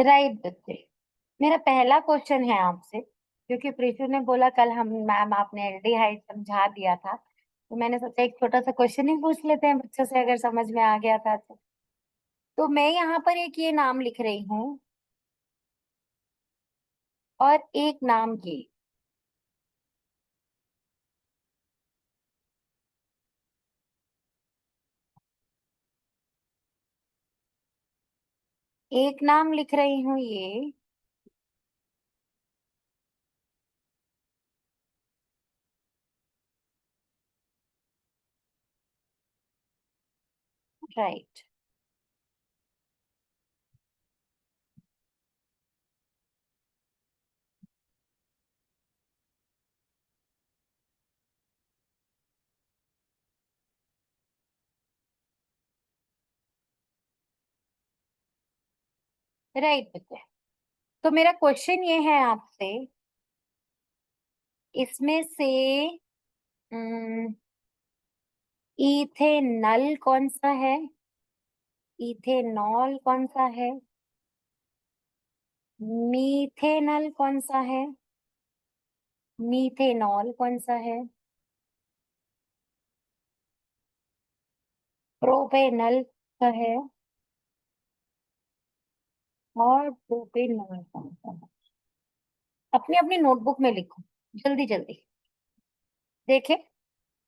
Right बच्चे। मेरा पहला क्वेश्चन है आपसे, क्योंकि प्रीशु ने बोला कल हम मैम आपने एल्डिहाइड समझा दिया था, तो मैंने सोचा एक छोटा सा क्वेश्चन ही पूछ लेते हैं बच्चों से, अगर समझ में आ गया था तो मैं यहाँ पर एक ये नाम लिख रही हूँ और एक नाम ये। एक नाम लिख रही हूँ ये, राइट। राइट बच्चे। तो मेरा क्वेश्चन ये है आपसे, इसमें से इथेनल कौन सा है, इथेनॉल कौन सा है, मीथेनल कौन सा है, मीथेनॉल कौन सा है, प्रोपेनल का है, और प्रोपेनॉल कौन सा है। अपनी अपनी नोटबुक में लिखो, जल्दी जल्दी देखे।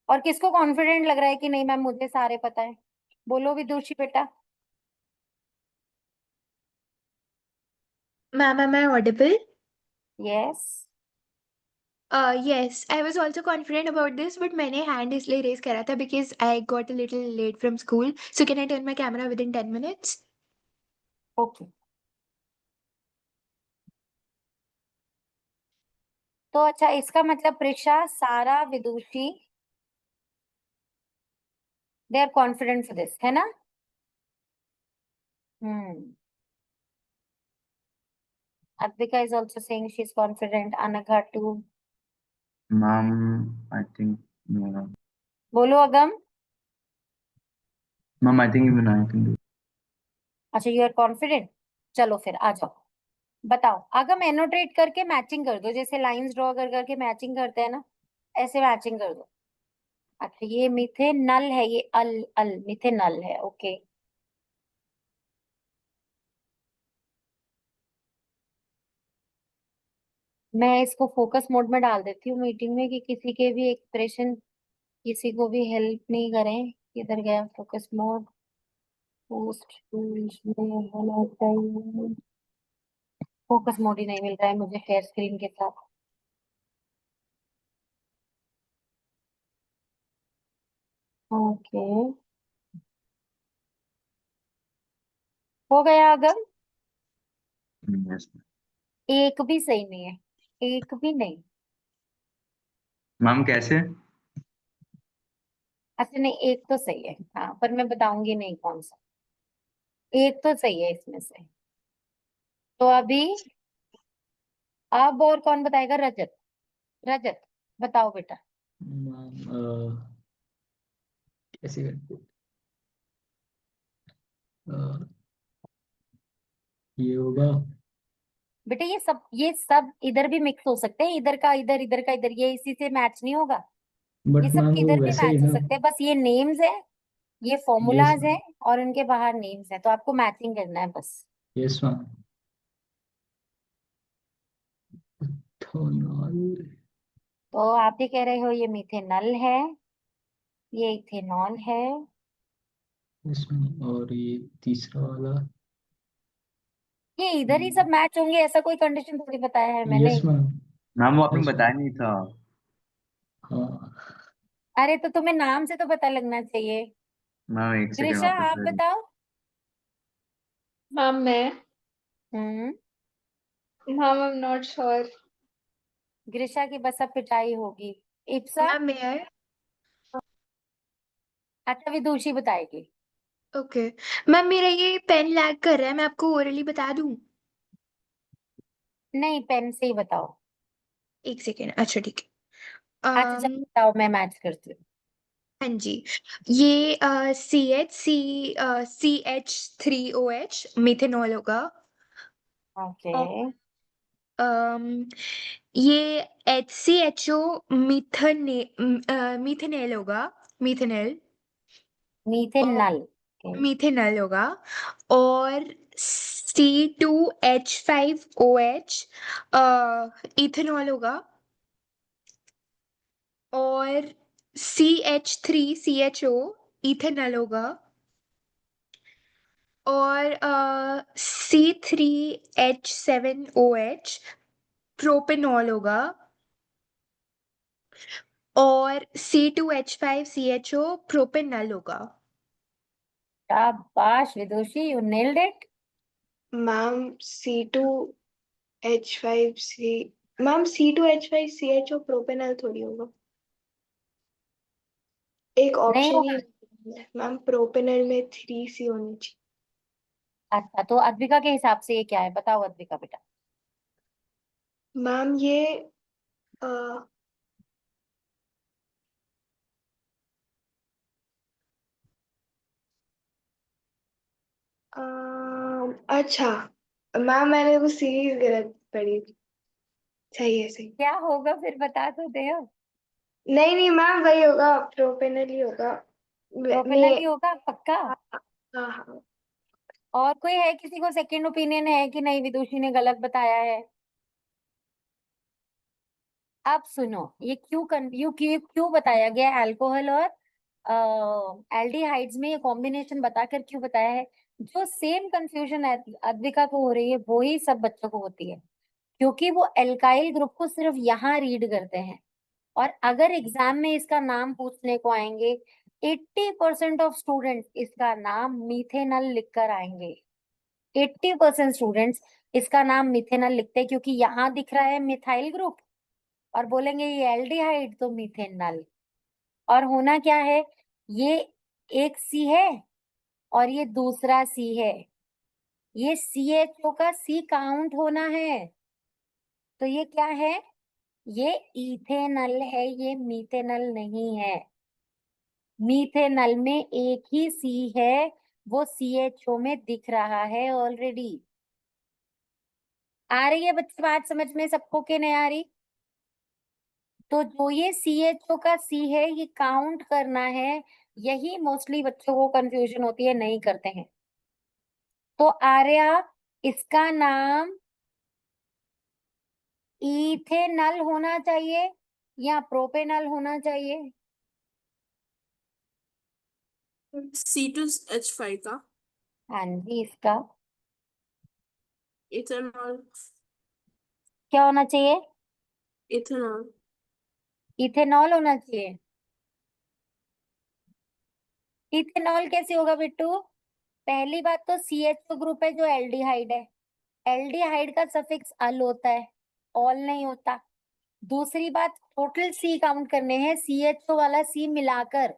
और किसको कॉन्फिडेंट लग रहा है कि नहीं मैम मुझे सारे पता है, बोलो विदुषी बेटा। Ma'am, am I audible? Yes. Yes, I was also confident about this, but मैंने hand इसलिए raise करा था because I got a little late from school. So can I turn my camera within 10 minutes? Okay. तो अच्छा, इसका मतलब Prisha, Sara, Vidushi, they are confident for this, है ना। हम्म। Advika is also saying she's confident. Anagha too. Ma'am, I think no. बोलो अगम। Ma'am, I think even I can do. अच्छा, you are confident. चलो फिर आ जाओ, बताओ। अगम एनोटेट करके मैचिंग कर दो, जैसे लाइंस ड्रॉ कर करके मैचिंग करते हैं ना, ऐसे मैचिंग कर दो। अच्छा, ये मिथेनल है, ये अल अल मिथेनल है, ओके। मैं इसको फोकस मोड में डाल देती हूँ मीटिंग में, कि किसी के भी एक्सप्रेशन किसी को भी हेल्प नहीं करें। किधर गया फोकस मोड, पोस्ट टूल्स में होना चाहिए। फोकस मोड ही नहीं मिल रहा है मुझे शेयर स्क्रीन के साथ। ओके, हो गया अगम। Yes. एक भी सही नहीं है, एक भी नहीं। Ma'am, कैसे? अच्छा नहीं, एक तो सही है हाँ, पर मैं बताऊंगी नहीं कौन सा। एक तो सही है इसमें से। तो अभी, अब और कौन बताएगा। रजत, रजत बताओ बेटा। मैम कैसे करते ये होगा। बेटा ये सब इधर भी मिक्स हो सकते हैं, इधर का इधर, इधर का इधर, ये इसी से मैच नहीं होगा। ये बट सब मैम वो किधर भी वैसे ही मैच हो ना। सकते हैं, बस ये नेम्स है, ये यस फॉर्मूलाज है, और उनके बाहर नेम्स है, तो आपको मैचिंग करना है बस। Yes ma'am. इथेनॉल। तो आप ही कह रहे हो ये मिथेनल है, ये इथेनॉल है। यस मैम, और ये तीसरा वाला। ये इधर ही सब मैच होंगे, ऐसा कोई कंडीशन थोड़ी बताया है मैंने। Yes ma'am. मैम वो आपने यस बताया मैम। नहीं था। हाँ अरे तो तुम्हें नाम से तो पता लगना चाहिए। मैम एक सेकंड ग्रीशा वापस आप कर। बताओ। Ma'am, मैं हम्म। Ma'am, I'm not sure. ग्रीशा की बस अब पिटाई होगी। इप्सा। Ma'am, may I? अच्छा, विदुषी बताएगी। Okay. मैम मेरा ये पेन लैग कर रहा है, मैं आपको ओरली बता दूं? नहीं, पेन से ही बताओ। एक सेकेंड, अच्छा ठीक है। अच्छा चलो बताओ, मैं मैच करती हूँ। हाँ जी, ये CH3OH मिथेनॉल होगा। ओके ये HCHO मीथेनेल होगा, मीथेनेल मीथेनल ओके मीथेनल होगा, और C2H5OH इथेनॉल होगा, और CH3CHO इथेनॉल होगा, और C3H7OH प्रोपेनॉल होगा, और C2H5CHO प्रोपेनल होगा। शाबाश Vidushi, you nailed it. Ma'am C2H5C ma'am C2H5CHO propanal थोड़ी होगा, एक नहीं ऑप्शन ही होगा। है। मैम प्रोपेनल में 3C होनी चाहिए। अच्छा तो अद्विका के हिसाब से ये क्या है, बताओ अद्विका बेटा। मैम ये अ, अच्छा मैम मैंने वो सीरीज गलत पढ़ी थी। सही है सही। क्या होगा फिर बता तो दे अब। नहीं नहीं मैम वही होगा, प्रोपेनल ही होगा। प्रोपेनल ही होगा पक्का। हाँ हाँ। और कोई है, किसी को सेकंड ओपिनियन है कि नहीं विदुषी ने गलत बताया है? अब सुनो, ये क्यों बताया गया अल्कोहल और एल्डिहाइड्स में ये कॉम्बिनेशन बताकर क्यों बताया है? जो सेम कंफ्यूजन अद्विका को हो रही है वो ही सब बच्चों को होती है, क्योंकि वो एल्काइल ग्रुप को सिर्फ यहाँ रीड करते हैं, और अगर एग्जाम में इसका नाम पूछने को आएंगे 80% ऑफ स्टूडेंट्स इसका नाम मीथेनल लिखकर आएंगे। 80% स्टूडेंट्स इसका नाम मिथेनल लिखते हैं, क्योंकि यहाँ दिख रहा है मिथाइल ग्रुप, और बोलेंगे ये एल्डिहाइड तो मीथेनल। और होना क्या है, ये एक सी है और ये दूसरा सी है, ये CHO का सी काउंट होना है, तो ये क्या है, ये इथेनल है, ये मीथेनल नहीं है। मीथेनल में एक ही सी है, वो CHO में दिख रहा है ऑलरेडी। आ रही है बच्चे बात समझ में सबको के नहीं आ रही? तो जो ये CHO का सी है ये काउंट करना है, यही मोस्टली बच्चों को कंफ्यूजन होती है, नहीं करते हैं। तो आर्या, इसका नाम इथेनल होना चाहिए या प्रोपेनल होना चाहिए? C2H5 का हाँ जी, इसका इथेनॉल। क्या होना चाहिए? इथेनॉल। इथेनॉल होना चाहिए। इथेनॉल कैसे होगा बिट्टू? पहली बात तो CHO ग्रुप है जो एल्डिहाइड है, एल्डिहाइड का सफिक्स अल होता है, ऑल नहीं होता। दूसरी बात, टोटल सी काउंट करने हैं, CHO वाला सी मिलाकर,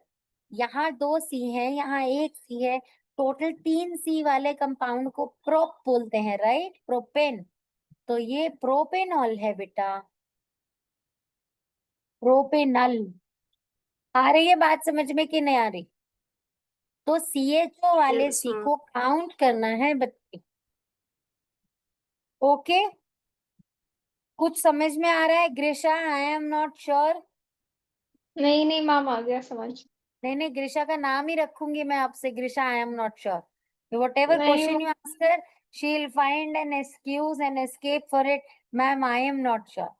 यहाँ 2 सी है, यहाँ 1 सी है, टोटल 3 सी वाले कंपाउंड को प्रोप बोलते हैं, राइट, प्रोपेन। तो ये प्रोपेनॉल है बेटा, प्रोपेनल। आ रही है बात समझ में कि नहीं आ रही? तो CHO वाले Yes, सी ma'am. को काउंट करना है बच्चे। ओके, कुछ समझ में आ रहा है ग्रीशा? I am not sure. नहीं नहीं मैम आ गया समझ। नहीं नहीं, ग्रीशा का नाम ही रखूंगी मैं आपसे, Grisha I am not sure. Whatever नहीं question you ask her, she'll find an excuse and escape for it. Ma'am, I am not sure.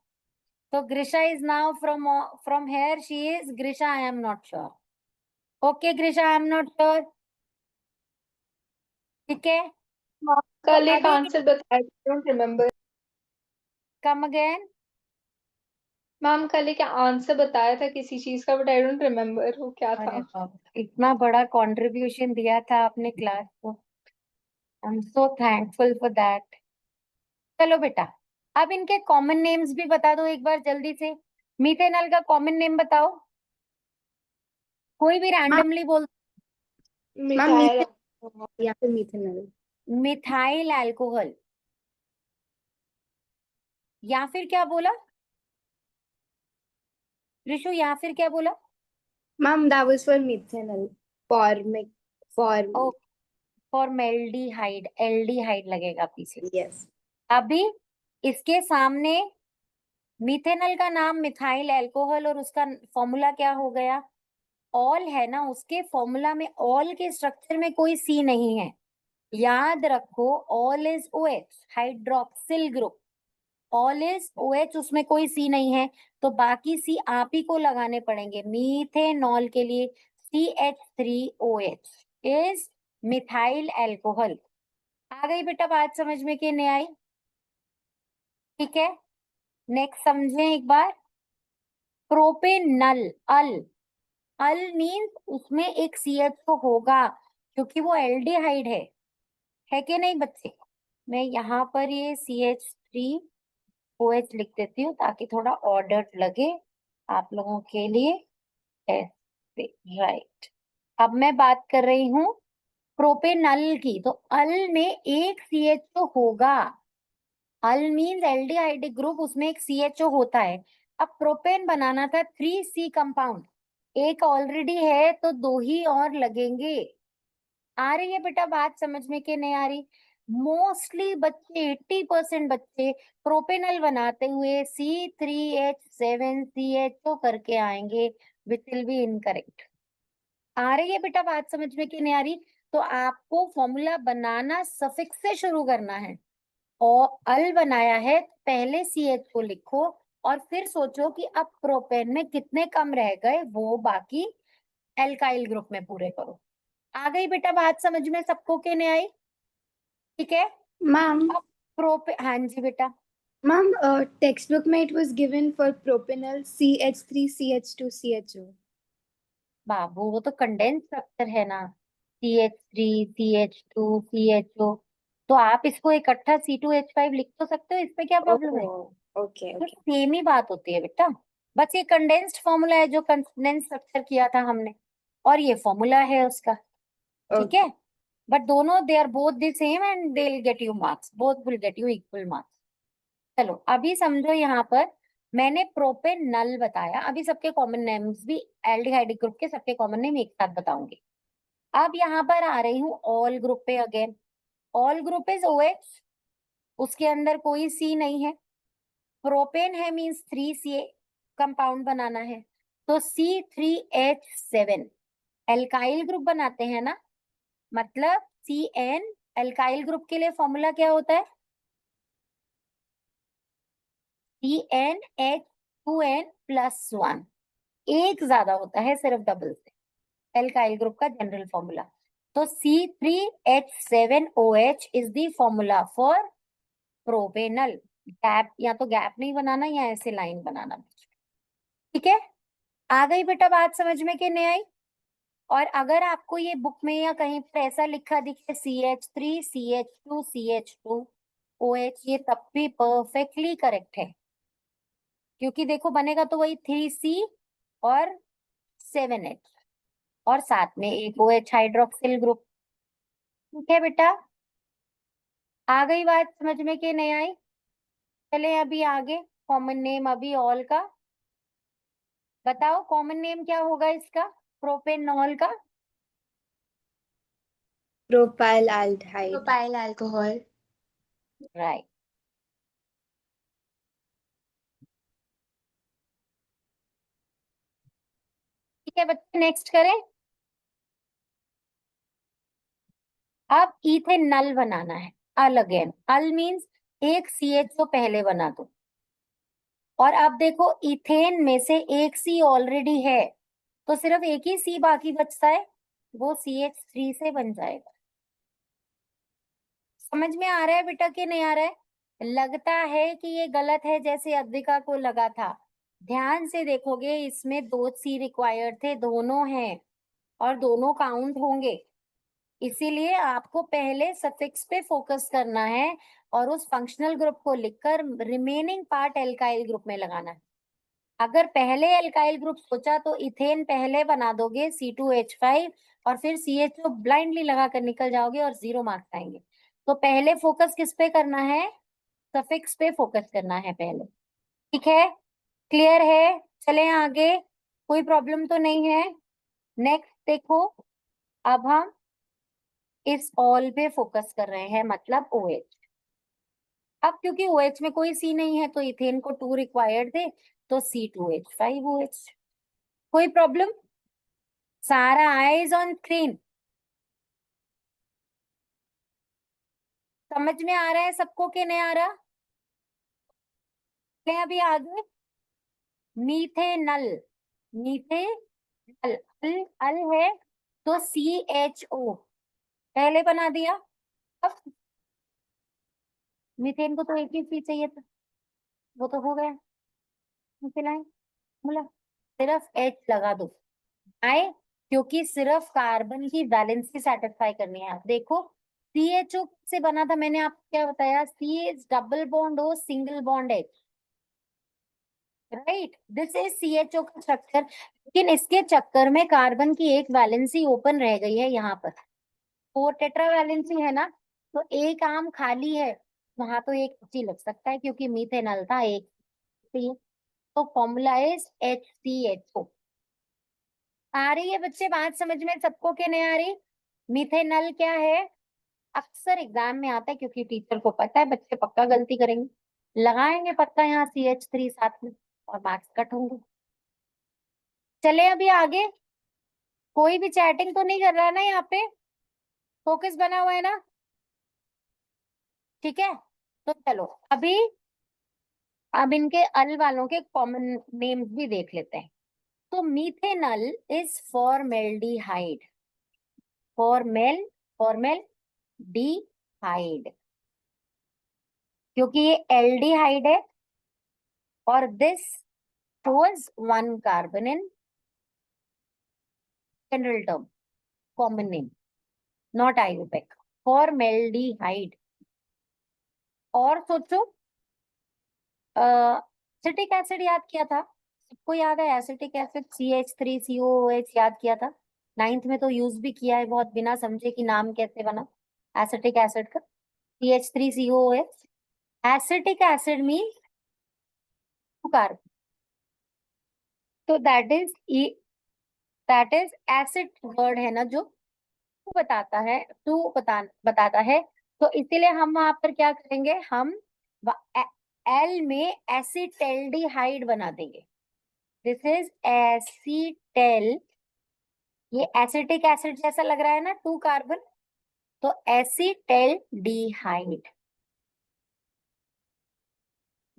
So Grisha is now from here she is Grisha I am not sure. Okay Grisha I am not sure. ठीक है, ma'am, तो कल एक अभी answer बताया, don't remember. Come again. Ma'am कल एक answer बताया था किसी चीज का, बट आई डोंट रिमेम्बर वो क्या अरे था। बाप, इतना बड़ा कंट्रीब्यूशन दिया था आपने क्लास को, I am so thankful for that. चलो बेटा, अब इनके कॉमन नेम्स भी बता दो एक बार जल्दी से। मीथेनॉल का कॉमन नेम बताओ, कोई भी रैंडमली बोल। मिथाइल या फिर मिथेनॉल। मिथाइल अल्कोहल, या फिर क्या बोला ऋषु, या फिर क्या बोला? Ma'am that was for methanol, for O, formaldehyde, aldehyde लगेगा पीछे। यस। अभी इसके सामने मिथेनल का नाम मिथाइल अल्कोहल और उसका फॉर्मूला क्या हो गया, ऑल है ना, उसके फॉर्मूला में ऑल के स्ट्रक्चर में कोई सी नहीं है, याद रखो all is OH hydroxyl group, all is OH, उसमें कोई सी नहीं है, तो बाकी सी आप ही को लगाने पड़ेंगे। मीथेनॉल के लिए CH3OH इज मिथाइल अल्कोहल। आ गई बेटा बात समझ में कि नहीं आई? ठीक है, नेक्स्ट समझें एक बार। प्रोपेनल, अल, अल मीन्स उसमें एक CH तो होगा क्योंकि वो एल्डिहाइड है कि नहीं बच्चे? मैं यहाँ पर ये CH3OH लिख देती हूँ ताकि थोड़ा ऑर्डर लगे आप लोगों के लिए, ऐसे, राइट। अब मैं बात कर रही हूँ प्रोपेनल की, तो अल में एक CH तो होगा, अल मीन्स एल्डिहाइड ग्रुप, उसमें एक CHO होता है। अब प्रोपेन बनाना था 3C कंपाउंड, एक ऑलरेडी है तो दो ही और लगेंगे। आ रही है बेटा बात समझ में कि नहीं आ रही? मोस्टली बच्चे 80% बच्चे प्रोपेनल बनाते हुए C3H7CHO करके आएंगे, विच विल बी इनकरेक्ट। आ रही है बेटा बात समझ में कि नहीं आ रही? तो आपको फॉर्मूला बनाना सफिक्स से शुरू करना है, और अल बनाया है पहले CH को लिखो और फिर सोचो कि अब प्रोपेन में कितने कम रह गए, वो बाकी एल्काइल ग्रुप में पूरे करो। आ गई बेटा बात समझ में सबको के नहीं आई? ठीक है, मैम अब हाँ जी बेटा। मैम टेक्स्ट बुक में it was given for propanal CH3CH2CHO। बाबू वो तो कंडेंस स्ट्रक्चर है ना, CH3CH2CHO, तो आप इसको इकट्ठा C2H5 लिख तो सकते हो, इसमें क्या प्रॉब्लम है? ओके तो ओके सेम ही बात होती है बेटा, बस ये कंडेंस्ड फॉर्मूला है जो कंडेंस स्ट्रक्चर किया था हमने, और ये फॉर्मूला है उसका, ठीक है। बट दोनों they are both the same and they will get you marks, both will get you equal marks. चलो अभी समझो, यहाँ पर मैंने प्रोपेनल बताया, अभी सबके कॉमन नेम्स भी एल्डिहाइड ग्रुप के सबके कॉमन नेम एक साथ बताऊंगी। अब यहाँ पर आ रही हूँ ऑल ग्रुप पे again, all group is OH, उसके अंदर कोई C नहीं है, प्रोपेन है मीन्स 3CA कंपाउंड बनाना है, तो C3H7 एल्काइल ग्रुप बनाते हैं ना, मतलब CN एल्काइल ग्रुप के लिए फॉर्मूला क्या होता है, CnH2n+1, एक ज्यादा होता है सिर्फ डबल से, एल्काइल ग्रुप का जनरल फॉर्मूला। तो C3H7OH is the formula for propanal. Gap, या तो गैप नहीं बनाना या ऐसे लाइन बनाना, ठीक है। आ गई बेटा बात समझ में कि नहीं आई? और अगर आपको ये बुक में या कहीं पर ऐसा लिखा दिखे CH3 CH2 CH2OH, ये तब भी परफेक्टली करेक्ट है, क्योंकि देखो बनेगा तो वही 3C और 7H और साथ में एक OH हाइड्रोक्सिल ग्रुप, ठीक है बेटा। आ गई बात समझ में कि नहीं आई? चले अभी आगे, कॉमन नेम अभी ऑल का बताओ, कॉमन नेम क्या होगा इसका प्रोपेनॉल का? प्रोपाइलडिहाइड। Propyl alcohol. राइट। ठीक है बच्चे, नेक्स्ट करें। अब इथेनॉल बनाना है, अल अगेन, अल मीन्स एक CH पहले बना दो, और अब देखो इथेन में से एक C ऑलरेडी है, तो सिर्फ एक ही C बाकी बचता है, वो CH3 से बन जाएगा। समझ में आ रहा है बेटा कि नहीं आ रहा है? लगता है कि ये गलत है जैसे अद्विका को लगा था, ध्यान से देखोगे इसमें 2 C रिक्वायर्ड थे, दोनों हैं और दोनों काउंट होंगे, इसीलिए आपको पहले सफिक्स पे फोकस करना है और उस फंक्शनल ग्रुप को लिखकर रिमेनिंग पार्ट एल्काइल ग्रुप में लगाना है। अगर पहले एल्काइल ग्रुप सोचा तो इथेन पहले बना दोगे C2H5 और फिर CHO ब्लाइंडली लगा कर निकल जाओगे और 0 मार्क्स आएंगे। तो पहले फोकस किस पे करना है, सफिक्स पे फोकस करना है पहले, ठीक है, क्लियर है? चलें आगे, कोई प्रॉब्लम तो नहीं है? नेक्स्ट देखो, अब हम इस ऑल पे फोकस कर रहे हैं, मतलब OH। अब क्योंकि OH में कोई C नहीं है तो इथेन को 2 रिक्वायर्ड थे, तो C2H5OH। कोई प्रॉब्लम? सारा आइज ऑन स्क्रीन, समझ में आ रहा है सबको कि नहीं आ रहा? चलें अभी आगे। मीथेनल, मीथेनल, अल है तो CHO पहले बना दिया। अब मीथेन को तो एक ही चीज चाहिए था, वो तो हो गया। मिथाइल बोला सिर्फ H लगा दो आए, क्योंकि सिर्फ कार्बन की वैलेंसी सेटिस्फाई करनी है। देखो CHO से बना था, मैंने आपको क्या बताया? CH double bond O single bond H, right? This is CHO का स्ट्रक्चर, लेकिन इसके चक्कर में कार्बन की एक वैलेंसी ओपन रह गई है यहाँ पर। 4 टेट्रा वैलेंसी है ना, तो एक आर्म खाली है, वहां तो एक ही लग सकता है क्योंकि मीथेनल था एक। तो फॉर्मूला इज HCHO। आ रही है बच्चे बात समझ में सबको के नहीं आ रही? मीथेनल क्या है? अक्सर एग्जाम में आता है, क्योंकि टीचर को पता है बच्चे पक्का गलती करेंगे, लगाएंगे पक्का यहाँ CH3 साथ में और मार्क्स कट होंगे। चले अभी आगे। कोई भी चैटिंग तो नहीं कर रहा है ना यहाँ पे? फोकस बना हुआ है ना? ठीक है, तो चलो अभी अब इनके अल वालों के कॉमन नेम्स भी देख लेते हैं। तो मीथेनल इज फॉर्मेल्डिहाइड, फॉर्मेल्डिहाइड, क्योंकि ये एल्डिहाइड है और this shows 1 carbon in general term, common name, not IUPAC, formaldehyde. और सोचो, एसिटिक एसिड याद किया था, सबको याद है एसिटिक एसिड CH3COOH याद किया था, 9th में तो यूज भी किया है बहुत, बिना समझे कि नाम कैसे बना एसिटिक एसिड का, CH3COOH। Acetic acid means 2 carbon, तो दैट इज एसिड वर्ड है ना, जो बताता है, बताता है, तो इसीलिए हम वहां पर क्या करेंगे, हम एल में एसिटेल्डिहाइड बना देंगे। दिस इज एसिटेल, ये एसिटिक एसिड जैसा लग रहा है ना, 2 कार्बन, तो acetaldehyde.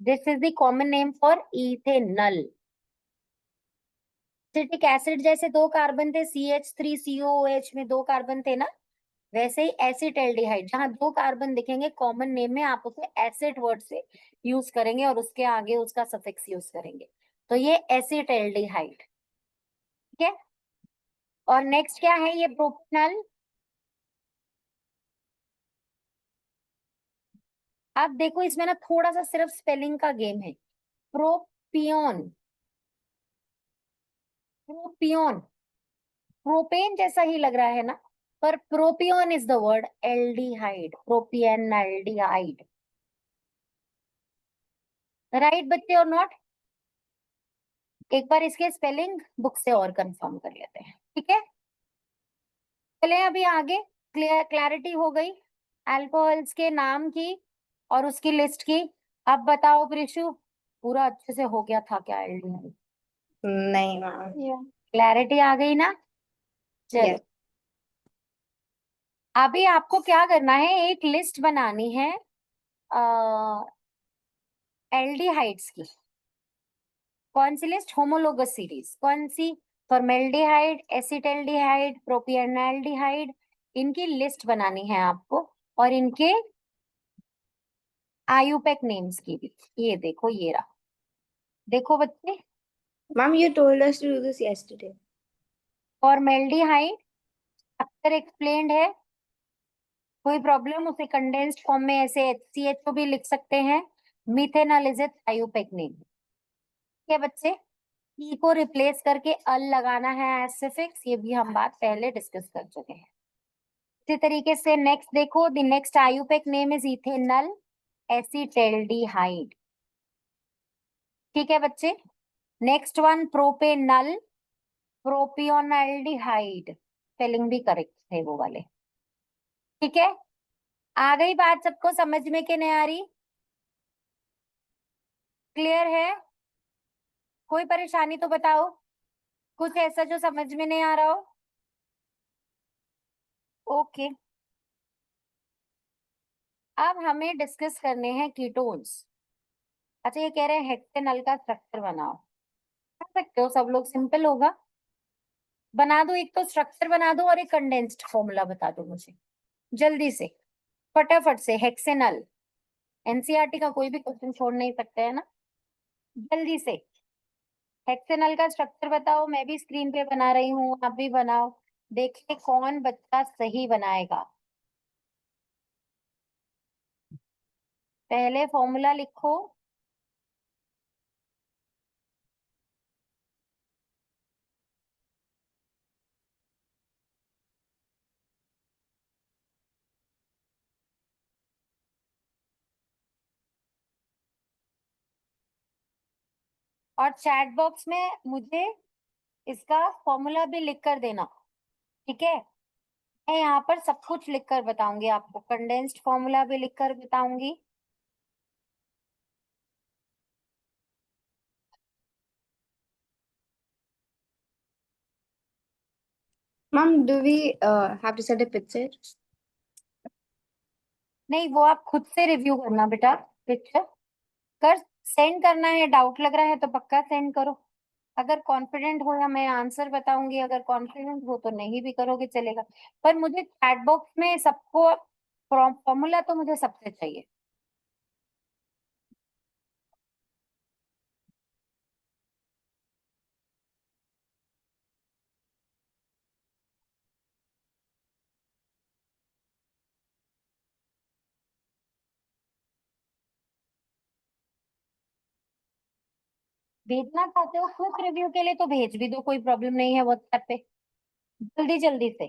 This is the common name for ethanal. Acetic acid जैसे 2 कार्बन थे, CH3COOH में 2 कार्बन थे ना, वैसे ही एसिटेल्डिहाइड, जहां 2 कार्बन दिखेंगे कॉमन नेम में, आप उसे एसिड वर्ड से यूज करेंगे और उसके आगे उसका सफिक्स यूज करेंगे, तो ये एसिटेल्डिहाइड। ठीक है, और नेक्स्ट क्या है? ये प्रोपेनल। आप देखो इसमें ना थोड़ा सा सिर्फ स्पेलिंग का गेम है। प्रोपियोन, प्रोपियोन, प्रोपेन जैसा ही लग रहा है ना, पर propion is the word, aldehyde, propionaldehyde, right बच्चे और नॉट? एक बार इसके स्पेलिंग बुक से और कंफर्म कर लेते हैं, ठीक है? चले अभी आगे, क्लैरिटी हो गई अल्कोहल्स के नाम की और उसकी लिस्ट की। अब बताओ प्रिशु, पूरा अच्छे से हो गया था क्या एल्डिहाइड? नहीं मैम। क्लैरिटी आ गई ना? चलो Yes. अभी आपको क्या करना है, एक लिस्ट बनानी है एल्डिहाइड्स की। कौन सी लिस्ट? Homologous series. कौन सी? फॉर्मेल्डिहाइड, एसिटेल्डिहाइड, प्रोपियनल्डिहाइड, इनकी लिस्ट बनानी है आपको, और इनके आयुपेक नेम्स की भी। ये देखो, ये रहा, देखो बच्चे, Ma'am, you told us to do this yesterday. Formaldehyde अक्सर एक्सप्लेन्ड है, कोई प्रॉब्लम? उसे कंडेंस्ड फॉर्म में ऐसे HCHO भी लिख सकते हैं। Methanol is it's IUPAC name. ठीक है बच्चे, ई को रिप्लेस करके अल लगाना है एज सफिक्स, ये भी हम बात पहले डिस्कस कर चुके हैं। इसी तरीके से नेक्स्ट देखो, the next IUPAC name is ethanal acetaldehyde. ठीक है बच्चे, नेक्स्ट वन प्रोपेनल, प्रोपियोनल्डिहाइड, स्पेलिंग भी करेक्ट है वो वाले। ठीक है, आ गई बात सबको समझ में कि नहीं आ रही? क्लियर है? कोई परेशानी तो बताओ, कुछ ऐसा जो समझ में नहीं आ रहा हो? ओके, अब हमें डिस्कस करने हैं कीटोन्स। अच्छा, ये कह रहे हैं हेक्सेनल का स्ट्रक्चर बनाओ। कर सकते हो सब लोग, सिंपल होगा। बना दो, एक तो स्ट्रक्चर बना दो और एक कंडेंस्ड फॉर्मूला बता दो मुझे जल्दी से, फटाफट से। हेक्सेनल एनसीईआरटी का कोई भी क्वेश्चन छोड़ नहीं सकते है ना, जल्दी से। हेक्सेनल का स्ट्रक्चर बताओ, मैं भी स्क्रीन पे बना रही हूँ, आप भी बनाओ, देखिए कौन बच्चा सही बनाएगा। पहले फॉर्मूला लिखो। और चैट बॉक्स में मुझे इसका फॉर्मूला भी लिख कर देना, ठीक है? मैं यहाँ पर सब कुछ लिख कर बताऊंगी आपको, कंडेंस्ड फॉर्मूला भी लिख कर बताऊंगी। Mom, do we have to set a picture? नहीं, वो आप खुद से रिव्यू करना बेटा, पिक्चर कर सेंड करना है। डाउट लग रहा है तो पक्का सेंड करो। अगर कॉन्फिडेंट हो या मैं आंसर बताऊंगी, अगर कॉन्फिडेंट हो तो नहीं भी करोगे चलेगा, पर मुझे चैट बॉक्स में सबको फॉर्मूला तो मुझे सबसे चाहिए। भेजना चाहते हो क्विक रिव्यू के लिए तो भेज भी दो, कोई प्रॉब्लम नहीं है व्हाट्सएप पे, जल्दी जल्दी से।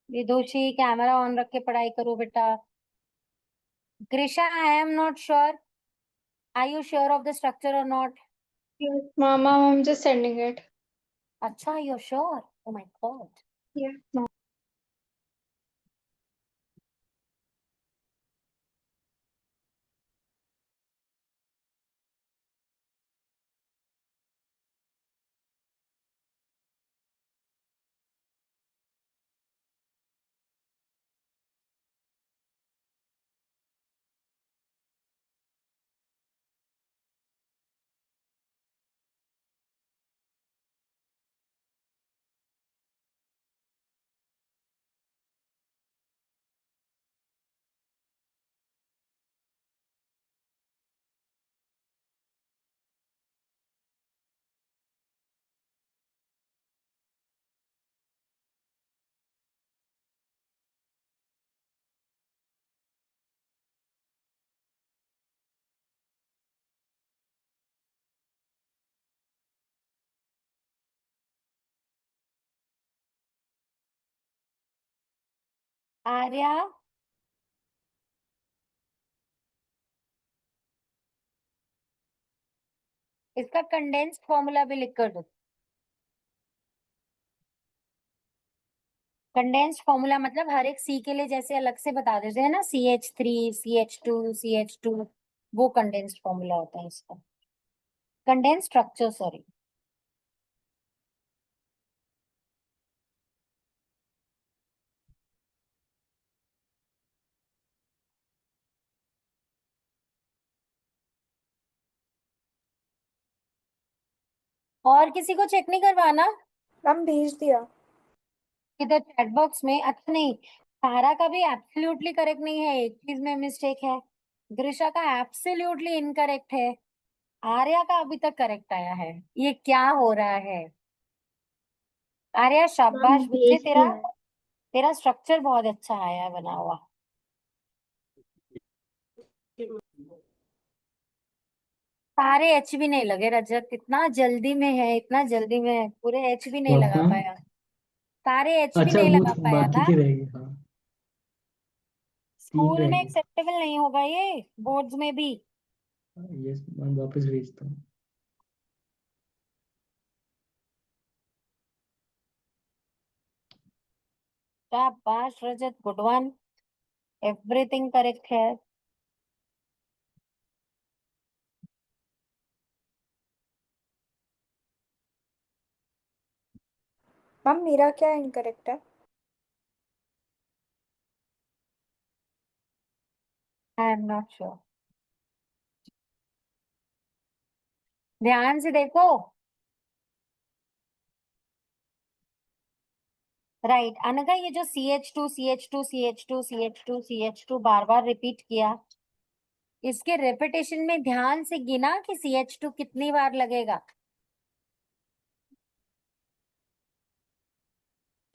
विदुषी, कैमरा ऑन रख के पढ़ाई करो बेटा। Grisha, I am not sure. Are you sure of the structure or not? Yes, Mom, I'm just sending it. Acha, you're sure? Oh my God. Yeah, Mom. Arya, इसका कंडेंस्ड फॉर्मूला भी लिख कर दो। कंडेंस्ड फॉर्मूला मतलब हर एक सी के लिए जैसे अलग से बता देते हैं ना, CH3, CH2, CH2, वो कंडेंस्ड फॉर्मूला होता है इसका, कंडेंस्ड स्ट्रक्चर, सॉरी। और किसी को चेक नहीं करवाना? मैम भेज दिया। इधर चैट बॉक्स में? अच्छा नहीं, सारा का भी एब्सोल्युटली करेक्ट नहीं है, एक चीज में मिस्टेक है। ग्रिशा का एब्सोल्युटली इनकरेक्ट है, आर्या का अभी तक करेक्ट आया है। ये क्या हो रहा है? आर्या शाबाश मैम बच्चे, भेज तेरा दिया है। तेरा स्ट्रक्चर बहुत अच्छा आया है बना हुआ। सारे एच भी नहीं लगे रजत, इतना जल्दी में है, इतना जल्दी में है, पूरे एच भी नहीं हाँ लगा हाँ। पाया, सारे एच भी अच्छा नहीं वो लगा पाया बाकी था। के रहेंगे, हाँ 3 स्कूल में रहेंगे। एक्सेप्टेबल नहीं होगा ये, बोर्ड्स में भी। यस मैं वापस भेजता हूँ। शाबाश रजत, गुड वन, एवरीथिंग करेक्ट है। मैम मेरा क्या इनकरेक्ट है? आई एम नॉट श्योर, ध्यान से देखो। राइट अनघा, ये जो CH2 CH2 CH2 CH2 CH2 बार बार रिपीट किया, इसके रेपिटेशन में ध्यान से गिना कि CH2 कितनी बार लगेगा,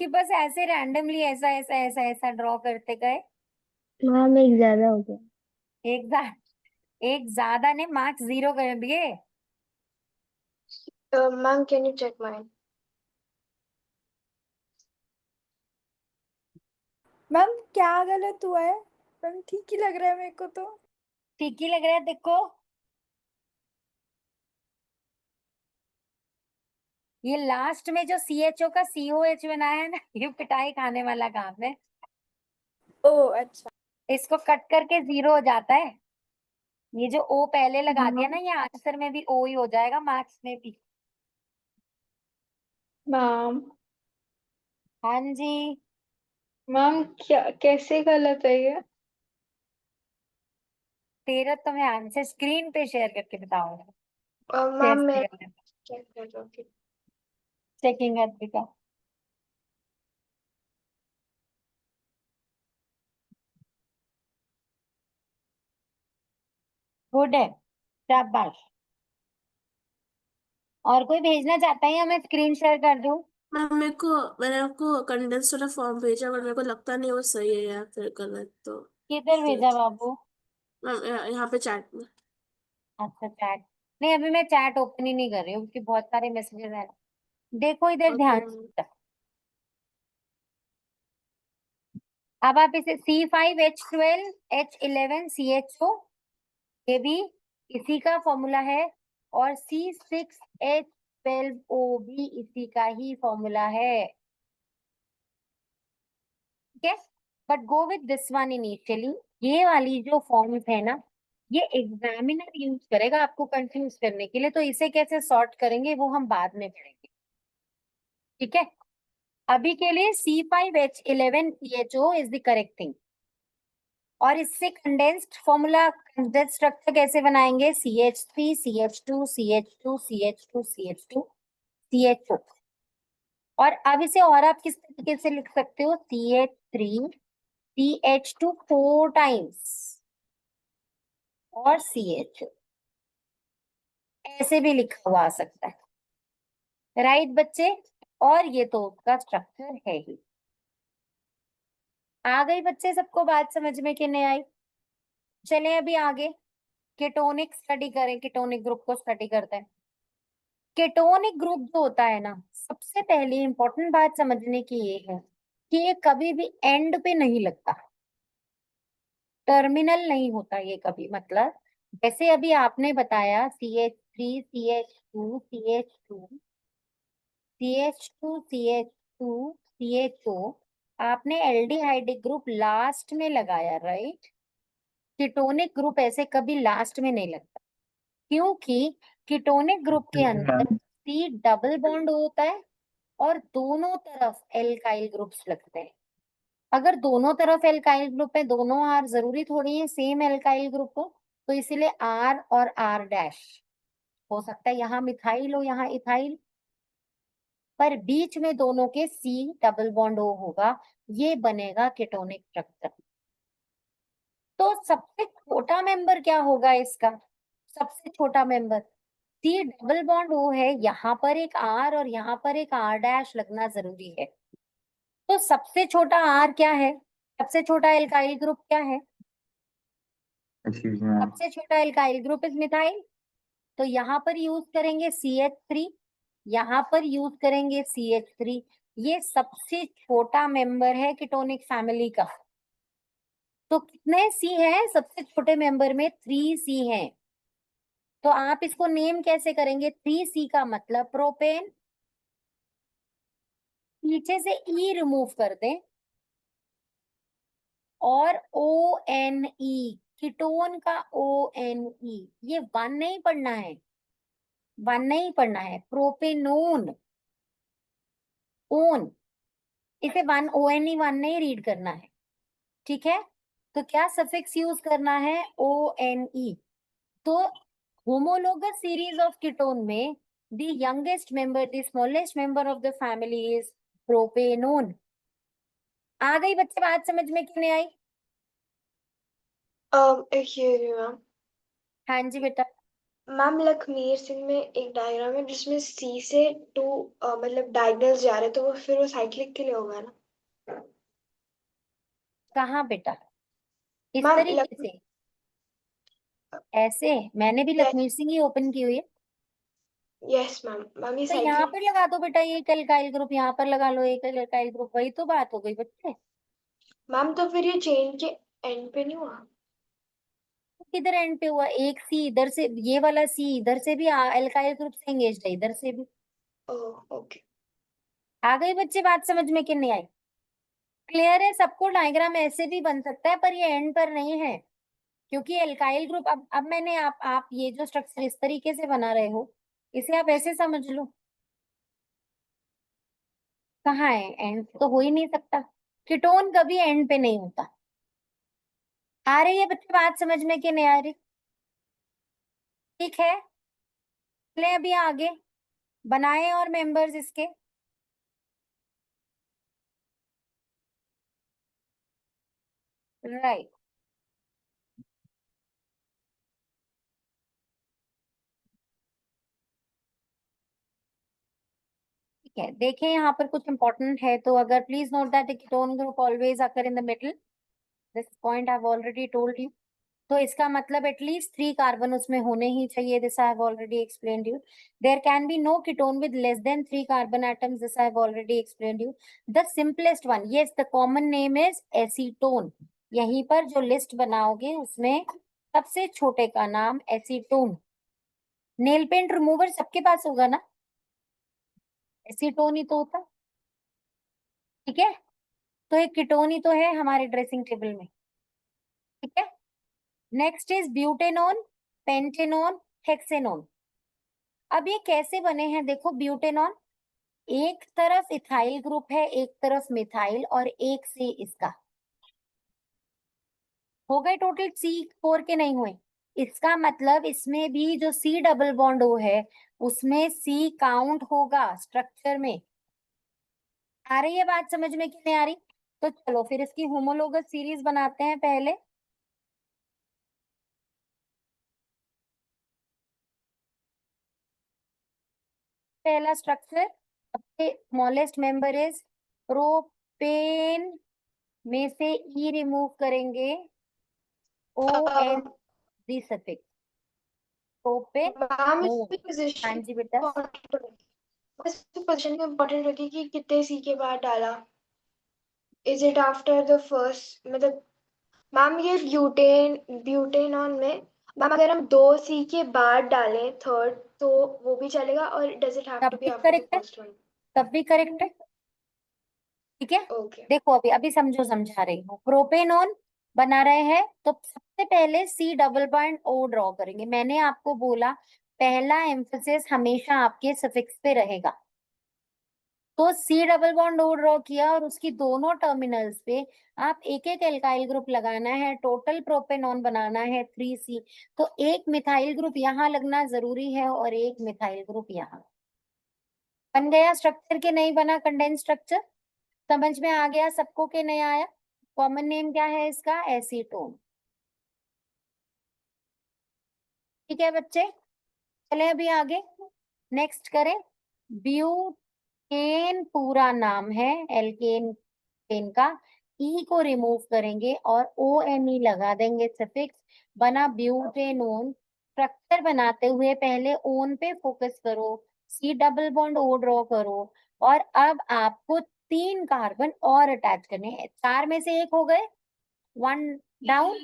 कि बस ऐसे रैंडमली ऐसा ऐसा ऐसा ऐसा ड्रॉ करते गए। मैम एक ज्यादा हो गया। एक ज्यादा ने मार्क्स 0 कर दिए। Ma'am can you check mine? Ma'am क्या गलत हुआ है? मैम ठीक ही लग रहा है मेरे को तो। ठीक ही लग रहा है, देखो ये लास्ट में जो CHO का COH बनाया है ना, ये पिटाई खाने वाला काम है। ओह अच्छा। इसको कट करके 0 हो जाता है। ये जो O पहले लगा दिया ना, ये आंसर में भी O ही हो जाएगा, मार्क्स में भी। मैम हाँ जी, मैम क्या कैसे गलत है ये? तेरा तो मैं आंसर स्क्रीन पे शेयर करके बताऊंगा मैम मैं कैसे। चेक कर रहा हूँ। चेकिंग अद्विका। गुड है, शाबाश। और कोई भेजना चाहता है या मैं स्क्रीन शेयर कर दूं? मैम मैंने आपको कंडेंस वाला फॉर्म भेजा, पर मेरे को लगता नहीं वो सही है या फिर गलत, तो किधर भेजा बाबू? मैम यहाँ पे चैट में। अच्छा चैट, नहीं अभी मैं चैट ओपन ही नहीं कर रही हूँ क्योंकि बहुत सारे मैसेजेस हैं। देखो इधर ओके ध्यान से। अब आप इसे C5H12H11CHO, ये भी इसी का फॉर्मूला है, और C6H12O भी इसी का ही फॉर्मूला है। ठीक है, but go with this one initially. ये वाली जो फॉर्म्स है ना, ये एग्जामिनर यूज करेगा आपको कंफ्यूज करने के लिए, तो इसे कैसे सॉर्ट करेंगे वो हम बाद में पढ़ेंगे। ठीक है, अभी के लिए C5H11CHO is the correct thing. और इससे कंडेंस्ड फॉर्मूला, कंडेंस्ड स्ट्रक्चर कैसे बनाएंगे? CH3 CH2 CH2 CH2 CH2 CHO। और अब इसे और आप किस तरीके से लिख सकते हो? CH3 CH2 4 टाइम्स और CHO, ऐसे भी लिखा हुआ आ सकता है। राइट बच्चे, और ये तो उसका स्ट्रक्चर है ही। आ गई बच्चे सबको बात समझ में कि नहीं आई? चलें अभी आगे केटोनिक स्टडी करें, केटोनिक ग्रुप को स्टडी करते हैं। केटोनिक ग्रुप जो होता है ना, सबसे पहली इंपॉर्टेंट बात समझने की ये है कि ये कभी भी एंड पे नहीं लगता, टर्मिनल नहीं होता ये कभी। मतलब जैसे अभी आपने बताया CH3 CH2 CH2 CH2 CH2 CHO, आपने एल्डिहाइडिक ग्रुप लास्ट में लगाया, राइट? कीटोनिक ग्रुप ऐसे कभी लास्ट में नहीं लगता, क्योंकि कीटोनिक ग्रुप के अंदर C डबल बॉन्ड होता है और दोनों तरफ एल्काइल ग्रुप्स लगते हैं। अगर दोनों तरफ एल्काइल ग्रुप है, दोनों R जरूरी थोड़ी है सेम एल्काइल ग्रुप हो, तो इसलिए R और R डैश हो सकता है, यहाँ मिथाइल हो यहाँ इथाइल, पर बीच में दोनों के C डबल बॉन्ड O होगा, ये बनेगा कीटोनिक स्ट्रक्चर। तो सबसे छोटा मेंबर क्या होगा इसका? सबसे छोटा member C double bond O है, यहाँ पर एक R और यहाँ पर एक R डैश लगना जरूरी है। तो सबसे छोटा R क्या है? सबसे छोटा एल्काइल ग्रुप क्या है? सबसे छोटा एल्काइल ग्रुप इज मिथाइल, तो यहाँ पर यूज करेंगे CH3, यहाँ पर यूज करेंगे CH3। ये सबसे छोटा मेंबर है कीटोनिक फैमिली का। तो कितने C हैं सबसे छोटे मेंबर में? 3C हैं। तो आप इसको नेम कैसे करेंगे? 3C का मतलब प्रोपेन, पीछे से E रिमूव कर दें, और ONE, कीटोन का ONE, ये वन नहीं पढ़ना है, वन नहीं पढ़ना है, प्रोपेनोन। ओन, इसे वन ONE वन नहीं रीड करना है, ठीक है। तो क्या सफिक्स यूज करना है? ONE। तो होमोलोगस सीरीज ऑफ कीटोन में the youngest member, the smallest member of the family is propanone. आ गई बच्चे बात समझ में कि नहीं आई? मैम हाँ जी बेटा। मैम लखमीर सिंह में एक डायग्राम है जिसमें सी से टू मतलब डायगोनल जा रहे, तो वो फिर वो साइक्लिक के लिए होगा ना कहाँ बेटा? इस मैम? तरीके से, ऐसे मैंने भी लखमीर सिंह ही ओपन की हुई है। Yes ma'am. मैम ये तो यहाँ साइक्लिक। पर लगा दो बेटा, ये एल्काइल ग्रुप यहाँ पर लगा लो, एक एल्काइल ग्रुप, वही तो बात हो गई बच्चे। मैम तो फिर ये चेन के एंड पे नहीं हुआ? किधर एंड पे हुआ? एक सी इधर से, ये वाला सी इधर से भी एल्काइल ग्रुप से एंगेज है, इधर से भी। Oh okay. आ गई बच्चे बात समझ में कि नहीं आई? क्लियर है सबको? डायग्राम ऐसे भी बन सकता है पर ये एंड पर नहीं है, क्योंकि एल्काइल ग्रुप, अब मैंने आप ये जो स्ट्रक्चर इस तरीके से बना रहे हो, इसे आप ऐसे समझ लो। कहाँ है एंड? तो हो ही नहीं सकता, कीटोन कभी एंड पे नहीं होता। आ रही है बच्चे बात समझ में कि नहीं आ रही? ठीक है, चले अभी आगे बनाए और मेंबर्स इसके। राइट, ठीक है। देखें यहाँ पर कुछ इंपॉर्टेंट है, तो अगर please note that the ketone group always occur in the middle, this point I have already told you. तो इसका मतलब एटलीस्ट 3 कार्बन उसमें होने ही चाहिए, this I have already explained you. There can be no ketone with less than 3 carbon atoms, this I have already explained you. The simplest one, yes the common name is acetone. यहीं पर जो list बनाओगे उसमें सबसे छोटे का नाम acetone. Nail paint remover सबके पास होगा ना, एसीटोन ही तो होता, ठीक है। तो एक कीटोन ही तो है हमारे ड्रेसिंग टेबल में, ठीक है। Next is butanone, pentanone, hexanone. अब ये कैसे बने हैं देखो, ब्यूटेनॉन एक तरफ इथाइल ग्रुप है, एक तरफ मिथाइल, और एक से इसका हो गए टोटल C4 के नहीं हुए। इसका मतलब इसमें भी जो C डबल बॉन्ड O है उसमें C काउंट होगा स्ट्रक्चर में। आ रही है बात समझ में कि नहीं आ रही? तो चलो फिर इसकी होमोलोगस सीरीज बनाते हैं पहले। पहला स्ट्रक्चर, सबसे स्मॉलेस्ट मेंबर इज प्रोपेन, में से ई रिमूव करेंगे, ON the suffix, propane ma'am known. इसकी हाँ पोजीशन जी बेटा। इसकी पोजीशन भी इम्पोर्टेंट होगी कि कितने सी के बाद डाला। Is it after the first मतलब? मैम ये ब्यूटेनॉन में मैम अगर हम 2 सी के बाद डालें थर्ड तो वो भी चलेगा, और डज इट हैव तब टू बी भी आफ्टर द करेक्ट है, फर्स्ट वन? तब भी करेक्ट है, ठीक है। ओके। देखो अभी अभी समझो, समझा रही हूँ। प्रोपेनॉन बना रहे हैं तो सबसे पहले C double bond O draw करेंगे। मैंने आपको बोला पहला एम्फेसिस हमेशा आपके सफिक्स पे रहेगा, तो C double bond O draw किया और उसकी दोनों टर्मिनल्स पे आप एक एक एल्काइल ग्रुप लगाना है, टोटल प्रोपेनॉन बनाना है 3C। तो एक मिथाइल ग्रुप यहाँ लगना जरूरी है और एक मिथाइल ग्रुप यहाँ। बन गया स्ट्रक्चर के नहीं बना? कंडेंस स्ट्रक्चर समझ में आ गया सबको के नहीं आया? कॉमन नेम क्या है इसका? एसीटोन, ठीक है बच्चे। चले अभी आगे नेक्स्ट करें। ब्यूटेन पूरा नाम है, एल्केन पेन का, ई को रिमूव करेंगे और ONE लगा देंगे सफिक्स, बना ब्यूटेनोन। स्ट्रक्चर बनाते हुए पहले ओन पे फोकस करो, C double bond O draw करो, और अब आपको 3 कार्बन और अटैच करने हैं। 4 में से एक हो गए, 1 डाउन,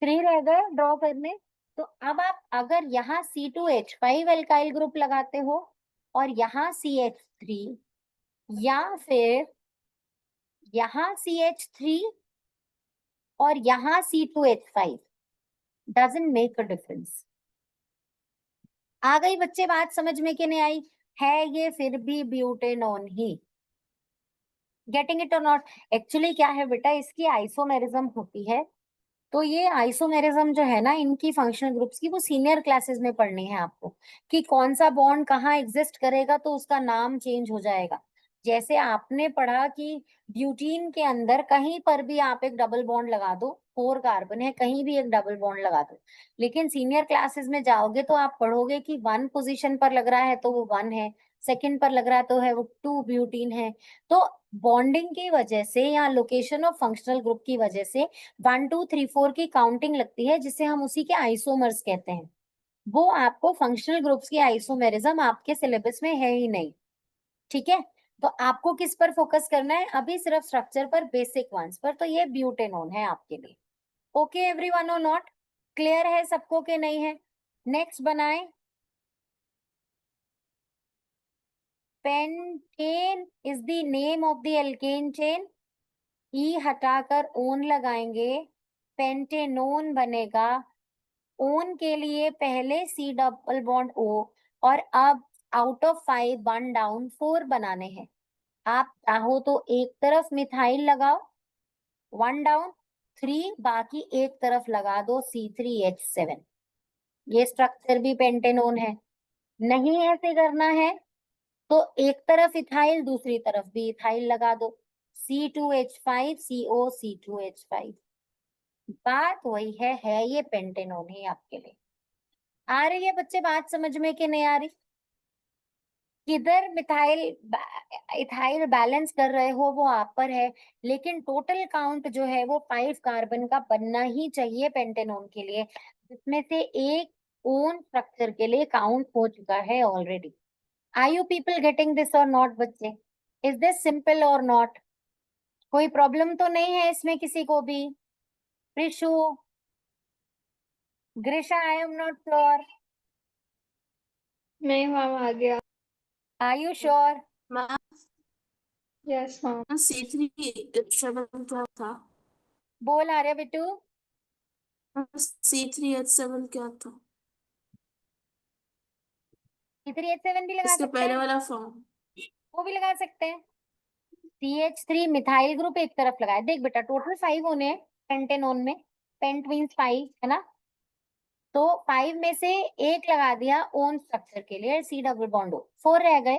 3 रह गए ड्रॉ करने। तो अब आप अगर यहाँ C2H5 एल्काइल ग्रुप लगाते हो और यहाँ CH3, या फिर यहाँ CH3 और यहाँ C2H5, doesn't make a difference. आ गई बच्चे बात समझ में कि नहीं आई? है ये फिर भी ब्यूटेनॉन ही, गेटिंग इट और नॉट? एक्चुअली क्या है बेटा, इसकी आइसोमेरिज्म होती है। तो ये आइसोमेरिज्म जो है ना इनकी फंक्शनल ग्रुप्स की, वो सीनियर क्लासेस में पढ़नी है आपको, कि कौन सा बॉन्ड कहाँ एग्जिस्ट करेगा तो उसका नाम चेंज हो जाएगा। जैसे आपने पढ़ा कि ब्यूटीन के अंदर कहीं पर भी आप एक डबल बॉन्ड लगा दो, 4 कार्बन है, कहीं भी एक डबल बॉन्ड लगा दो, लेकिन सीनियर क्लासेस में जाओगे तो आप पढ़ोगे कि 1 पोजीशन पर लग रहा है तो वो 1 है, सेकंड पर लग रहा है तो है वो 2 ब्यूटीन है। तो बॉन्डिंग की वजह से या लोकेशन ऑफ फंक्शनल ग्रुप की वजह से 1 2 3 4 की काउंटिंग लगती है, जिसे हम उसी के आइसोमर्स कहते हैं। वो आपको फंक्शनल ग्रुप्स की आइसोमेरिज्म आपके सिलेबस में है ही नहीं, ठीक है। तो आपको किस पर फोकस करना है अभी? सिर्फ स्ट्रक्चर पर, बेसिक वंस पर। तो ये ब्यूटेनॉन है आपके लिए। ओके एवरीवन और नॉट? क्लियर है सबको के नहीं है? नेक्स्ट बनाए, pentane is the name of the alkane chain. E हटाकर ओन लगाएंगे, पेंटेनोन बनेगा। ओन के लिए पहले सी डबल बॉन्ड ओ, और अब आउट ऑफ 5 1 डाउन 4 बनाने हैं। आप चाहो तो एक तरफ मिथाइल लगाओ, 1 डाउन 3, बाकी एक तरफ लगा दो C3H7। ये स्ट्रक्चर भी पेंटेनोन है। नहीं ऐसे करना है तो एक तरफ इथाइल दूसरी तरफ भी इथाइल लगा दो, C2H5 CO C2H5। बात वही है ये पेंटेनोन ही आपके लिए। आ रही है बच्चे बात समझ में कि नहीं आ रही? किधर मिथाइल इथाइल बैलेंस कर रहे हो वो आप पर है, लेकिन टोटल काउंट जो है वो 5 कार्बन का बनना ही चाहिए पेंटेनोन के लिए, जिसमें से एक ओन स्ट्रक्चर के लिए काउंट हो चुका है already. Are you people getting this और नॉट बच्चे? इज दिस सिंपल और नॉट? कोई प्रॉब्लम तो नहीं है इसमें किसी को भी? Prishu, Grisha, I am not sure. नहीं मैम आ गया। Are you sure? Ma'am yes ma'am. C3H7 क्या था? बोल आर्या बिट्टू। C3H7 क्या था? C3H7 भी लगा इसके सकते पहले हैं, वाला फॉर्म। वो भी लगा सकते हैं। CH3 मिथाइल ग्रुप एक तरफ लगाए। देख बेटा टोटल 5 होने हैं पेंटेनोन में, पेंट मीन्स 5 है ना, तो 5 में से एक लगा दिया ओन स्ट्रक्चर के लिए, C डबल बॉन्ड O, 4 रह गए।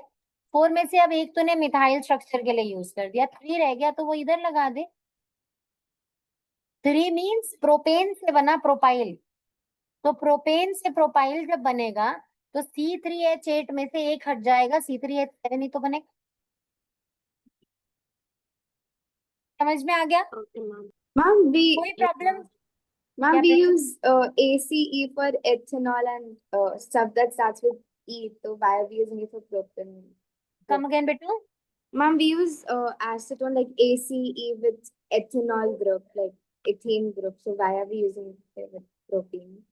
4 में से अब एक तूने मिथाइल स्ट्रक्चर के लिए यूज कर दिया, 3 रह गया तो वो इधर लगा दे। 3 मीन्स प्रोपेन से बना प्रोपाइल, तो प्रोपेन से प्रोपाइल जब बनेगा तो C3H8 में से एक हट जाएगा, C3H7 ही तो बनेगा। समझ में आ गया? Okay ma'am. Ma'am, कोई problem? ma'am, Yeah, we Prithvi. use ACE for ethanol and stuff that starts with E. So why are we using it for propane? Come again बेटू। Ma'am, we use acetone like ACE with ethanol group, like ethane group. So why are we using it with propane?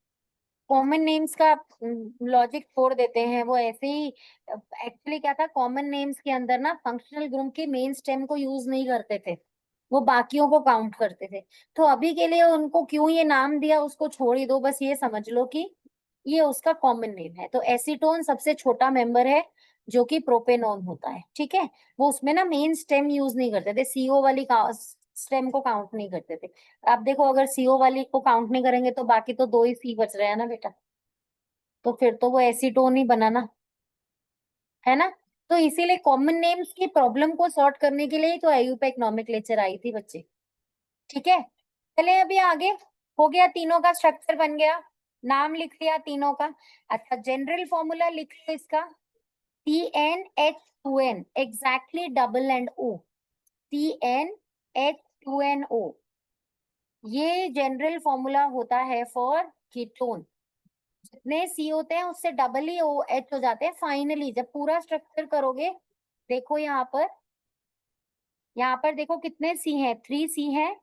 Common names का logic छोड़ देते हैं, वो ऐसे ही। Actually क्या था, common names के अंदर ना फंक्शनल ग्रुप के मेन स्टेम को यूज नहीं करते थे, वो बाकियों को काउंट करते थे। तो अभी के लिए उनको क्यों ये नाम दिया उसको छोड़ ही दो, बस ये समझ लो कि ये उसका कॉमन नेम है। तो एसीटोन सबसे छोटा मेंबर है जो कि प्रोपेनॉन होता है, ठीक है। वो उसमें ना मेन स्टेम यूज नहीं करते थे, सीओ वाली स्टेम को काउंट नहीं करते थे। आप देखो अगर सीओ वाली को काउंट नहीं करेंगे तो बाकी तो 2 ही सी बच रहे हैं ना बेटा, तो फिर तो वो एसीटोन ही बना ना, है ना। तो इसीलिए कॉमन नेम्स की प्रॉब्लम को सॉर्ट करने के लिए ही तो एयू पे इकोनॉमिक लेक्चर आई थी बच्चे, ठीक है। चले अभी आगे, हो गया, तीनों का स्ट्रक्चर बन गया, नाम लिख लिया तीनों का। अच्छा जनरल फॉर्मूला लिख लो इसका, CnH2n exactly double and O, CnH2nO, ये जनरल फॉर्मूला होता है फॉर कीटोन। जितने सी होते हैं उससे डबल ही OH हो जाते हैं फाइनली जब पूरा स्ट्रक्चर करोगे। देखो यहाँ पर देखो कितने सी हैं, 3 सी हैं।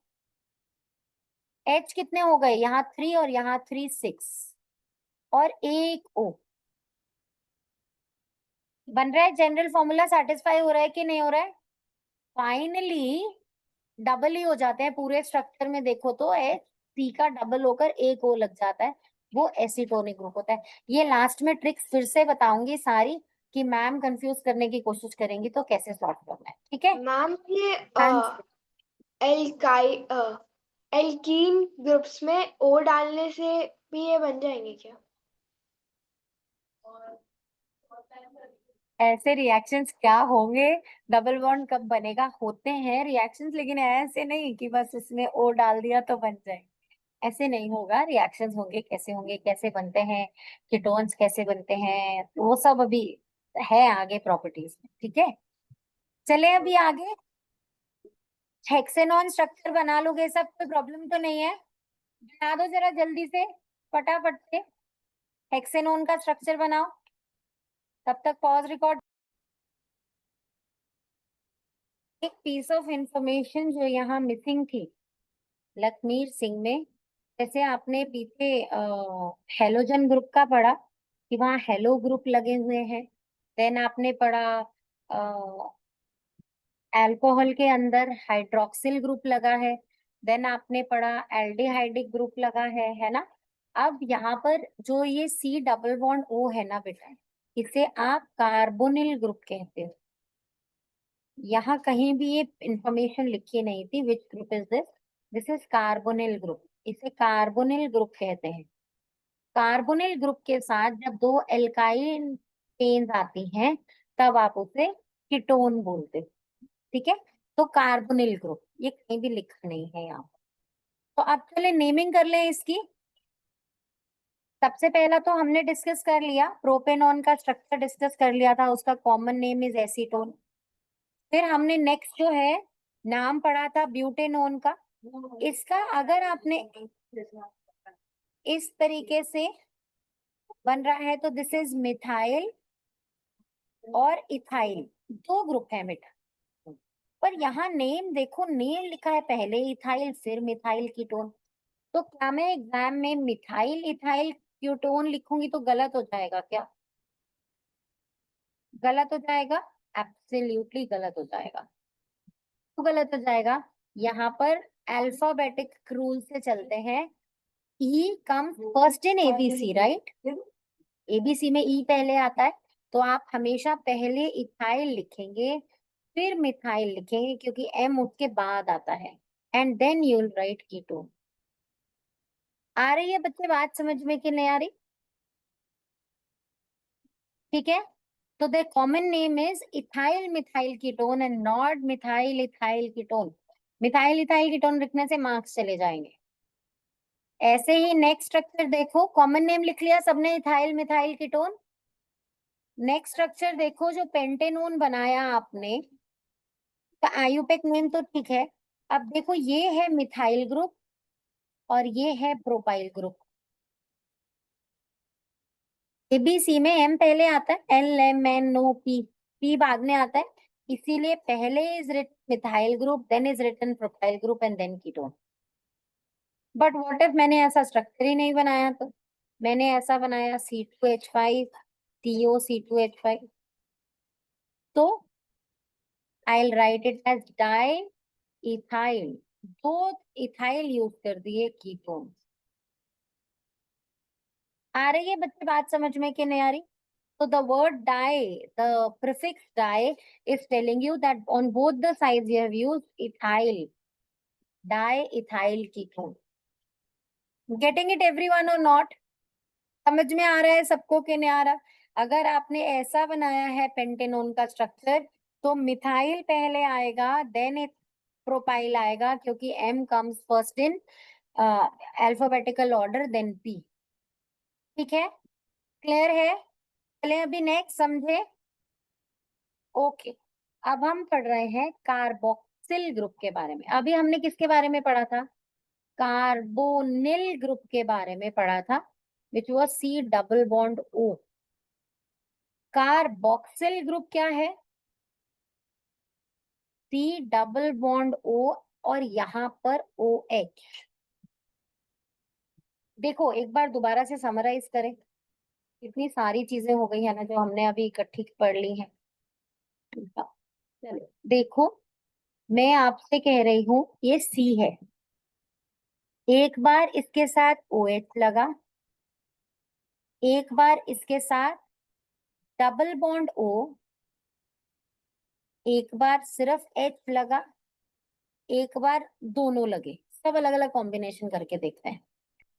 H कितने हो गए, यहाँ 3 और यहाँ 3 6, और एक O बन रहा है। जनरल फॉर्मूला सेटिस्फाई हो रहा है कि नहीं हो रहा है? फाइनली डबल ही हो जाते हैं पूरे स्ट्रक्चर में, देखो तो H C का डबल होकर एक O लग जाता है, वो एसीटोनिक ग्रुप होता है। ये लास्ट में ट्रिक्स फिर से बताऊंगी सारी, कि मैम कंफ्यूज करने की कोशिश करेंगी तो कैसे सॉल्व करना है, ठीक है? मैम ये हाँ एल्कीन ग्रुप्स में ओ डालने से भी ये बन जाएंगे क्या? ऐसे रिएक्शंस क्या होंगे, डबल बॉन्ड कब बनेगा, होते हैं रिएक्शंस, लेकिन ऐसे नहीं कि बस उसमें ओ डाल दिया तो बन जाए, ऐसे नहीं होगा। रिएक्शंस होंगे, कैसे बनते हैं, कीटोन्स कैसे बनते हैं, वो सब अभी है आगे प्रॉपर्टीज में, ठीक है? चले अभी आगे। हेक्सेनॉन स्ट्रक्चर बना लोगे सब, कोई प्रॉब्लम तो नहीं है? बना दो जरा जल्दी से, फटाफट से हेक्सेनॉन का स्ट्रक्चर बनाओ, तब तक पॉज रिकॉर्ड। एक पीस ऑफ इंफॉर्मेशन जो यहाँ मिसिंग थी लखमीर सिंह में, जैसे आपने पीछे हेलोजन ग्रुप का पढ़ा कि वहाँ हेलो ग्रुप लगे हुए हैं, देन आपने पढ़ा अल्कोहल के अंदर हाइड्रोक्सिल ग्रुप लगा है, देन आपने पढ़ा एल्डिहाइडिक ग्रुप लगा है ना? अब यहाँ पर जो ये C डबल बॉन्ड O है ना बेटा, इसे आप कार्बोनिल ग्रुप कहते हो। यहाँ कहीं भी ये इंफॉर्मेशन लिखी नहीं थी which group is this, this is carbonyl group, इसे कार्बोनिल ग्रुप कहते हैं। कार्बोनिल ग्रुप के साथ जब दो एल्काइल चेन्स आती हैं तब आप उसे कीटोन बोलते हो, ठीक है? तो कार्बोनिल ग्रुप ये कहीं भी लिखा नहीं है यहाँ। तो अब चले नेमिंग कर लें इसकी। सबसे पहला तो हमने डिस्कस कर लिया, प्रोपेनॉन का स्ट्रक्चर डिस्कस कर लिया था, उसका कॉमन नेम इज एसीटोन। फिर हमने नेक्स्ट जो है नाम पढ़ा था ब्यूटेनॉन का। इसका अगर आपने इस तरीके से बन रहा है तो दिस इज मिथाइल और इथाइल, दो ग्रुप है बेटा। पर यहाँ नेम देखो, नेम लिखा है पहले इथाइल फिर मिथाइल कीटोन, तो क्या मैं एग्जाम में मिथाइल इथाइल कीटोन लिखूंगी तो गलत हो जाएगा क्या? गलत हो जाएगा, एब्सोल्युटली गलत हो जाएगा। तो गलत हो जाएगा, यहाँ पर अल्फाबेटिक रूल से चलते हैं, E come first in ABC, right? ABC में ई पहले आता है, तो आप हमेशा पहले इथाइल लिखेंगे फिर मिथाइल लिखेंगे, क्योंकि एम उसके बाद आता है, and then you will write ketone. आ रही है बच्चे बात समझ में कि नहीं आ रही? ठीक है, तो the common name is ethyl methyl ketone and not methyl ethyl ketone. Methyl ethyl ketone लिखने से मार्क्स चले जाएंगे। ऐसे ही नेक्स्ट स्ट्रक्चर देखो, कॉमन नेम लिख लिया सबने ethyl methyl ketone. Next structure देखो जो पेंटेनोन बनाया आपने, तो आयुपेक नेम तो ठीक है। अब देखो ये है मिथाइल ग्रुप और ये है प्रोपाइल ग्रुप। एबीसी में एम पहले आता है, L M N O P, P बाद में आता है, इसीलिए पहले is written methyl group, then is written propyl group and then ketone. But what if मैंने ऐसा स्ट्रक्चर ही नहीं बनाया, तो मैंने ऐसा बनाया C2H5 TOC2H5, तो I will write it as diethyl, ethyl इथाइल यूज कर दिए कीटोन। आ रही है बच्चे बात समझ में कि नहीं आ रही? So the word di, the prefix di is telling you that on both the sides you have used ethyl, diethyl ketone. Getting it everyone or not? समझ में आ रहा है सबको कि नहीं आ रहा? अगर आपने ऐसा बनाया है पेंटेनोन का स्ट्रक्चर, तो मिथाइल पहले आएगा, देन प्रोपाइल आएगा, क्योंकि M comes first in alphabetical order, then P. ठीक है, क्लियर है? चले अभी नेक्स्ट समझे। ओके, अब हम पढ़ रहे हैं कार्बोक्सिल ग्रुप के बारे में। अभी हमने किसके बारे में पढ़ा था? कार्बोनिल ग्रुप के बारे में पढ़ा था, which was C double bond O। Carboxyl group क्या है? C डबल बॉन्ड O और यहाँ पर OH। देखो एक बार दोबारा से समराइज करें, इतनी सारी चीजें हो गई है ना जो हमने अभी इकट्ठी पढ़ ली हैं। चलो देखो, मैं आपसे कह रही हूं ये C है, एक बार इसके साथ OH लगा, एक बार इसके साथ डबल बॉन्ड O, एक बार सिर्फ H लगा, एक बार दोनों लगे, सब अलग अलग कॉम्बिनेशन करके देखते हैं।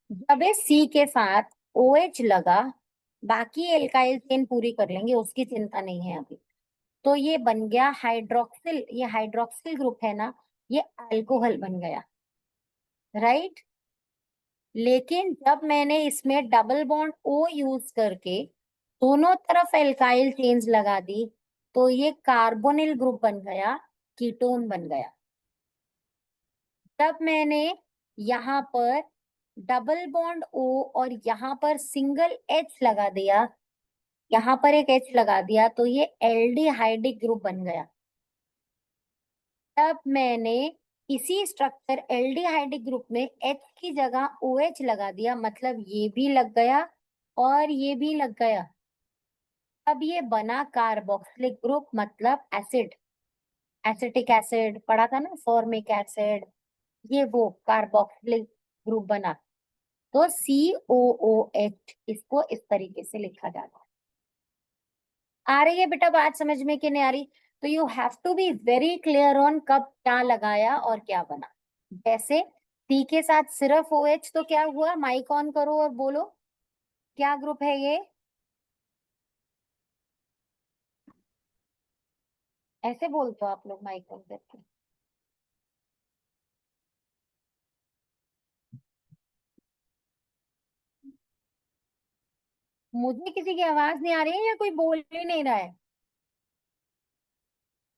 जब ये C के साथ OH लगा, बाकी एल्काइल चेन पूरी कर लेंगे, उसकी चिंता नहीं है अभी। तो ये बन गया हाइड्रोक्सिल, ये हाइड्रोक्सिल ग्रुप है ना, ये अल्कोहल बन गया, राइट। लेकिन जब मैंने इसमें डबल बॉन्ड O यूज करके दोनों तरफ एल्काइल चेन्स लगा दी, तो ये कार्बोनिल ग्रुप बन गया, कीटोन बन गया। तब मैंने यहाँ पर डबल बॉन्ड O और यहाँ पर सिंगल H लगा दिया, यहाँ पर एक H लगा दिया, तो ये एल्डिहाइडिक ग्रुप बन गया। तब मैंने इसी स्ट्रक्चर एल्डिहाइडिक ग्रुप में H की जगह OH लगा दिया, मतलब ये भी लग गया और ये भी लग गया। अब ये बना कार्बोक्सिलिक ग्रुप, मतलब एसिड, एसिटिक एसिड पढ़ा था ना, फॉर्मिक एसिड, ये वो कार्बोक्सिलिक ग्रुप बना। तो COOH, इसको इस तरीके से लिखा जाता है। आ रही है बेटा बात समझ में कि नहीं आ रही? तो you have to be very clear on कब क्या लगाया और क्या बना। जैसे C के साथ सिर्फ OH, तो क्या हुआ? माइक ऑन करो और बोलो क्या ग्रुप है ये? ऐसे बोलते हो आप लोग माइक ऑन करके? मुझे किसी की आवाज नहीं आ रही है या कोई बोल ही नहीं रहा है?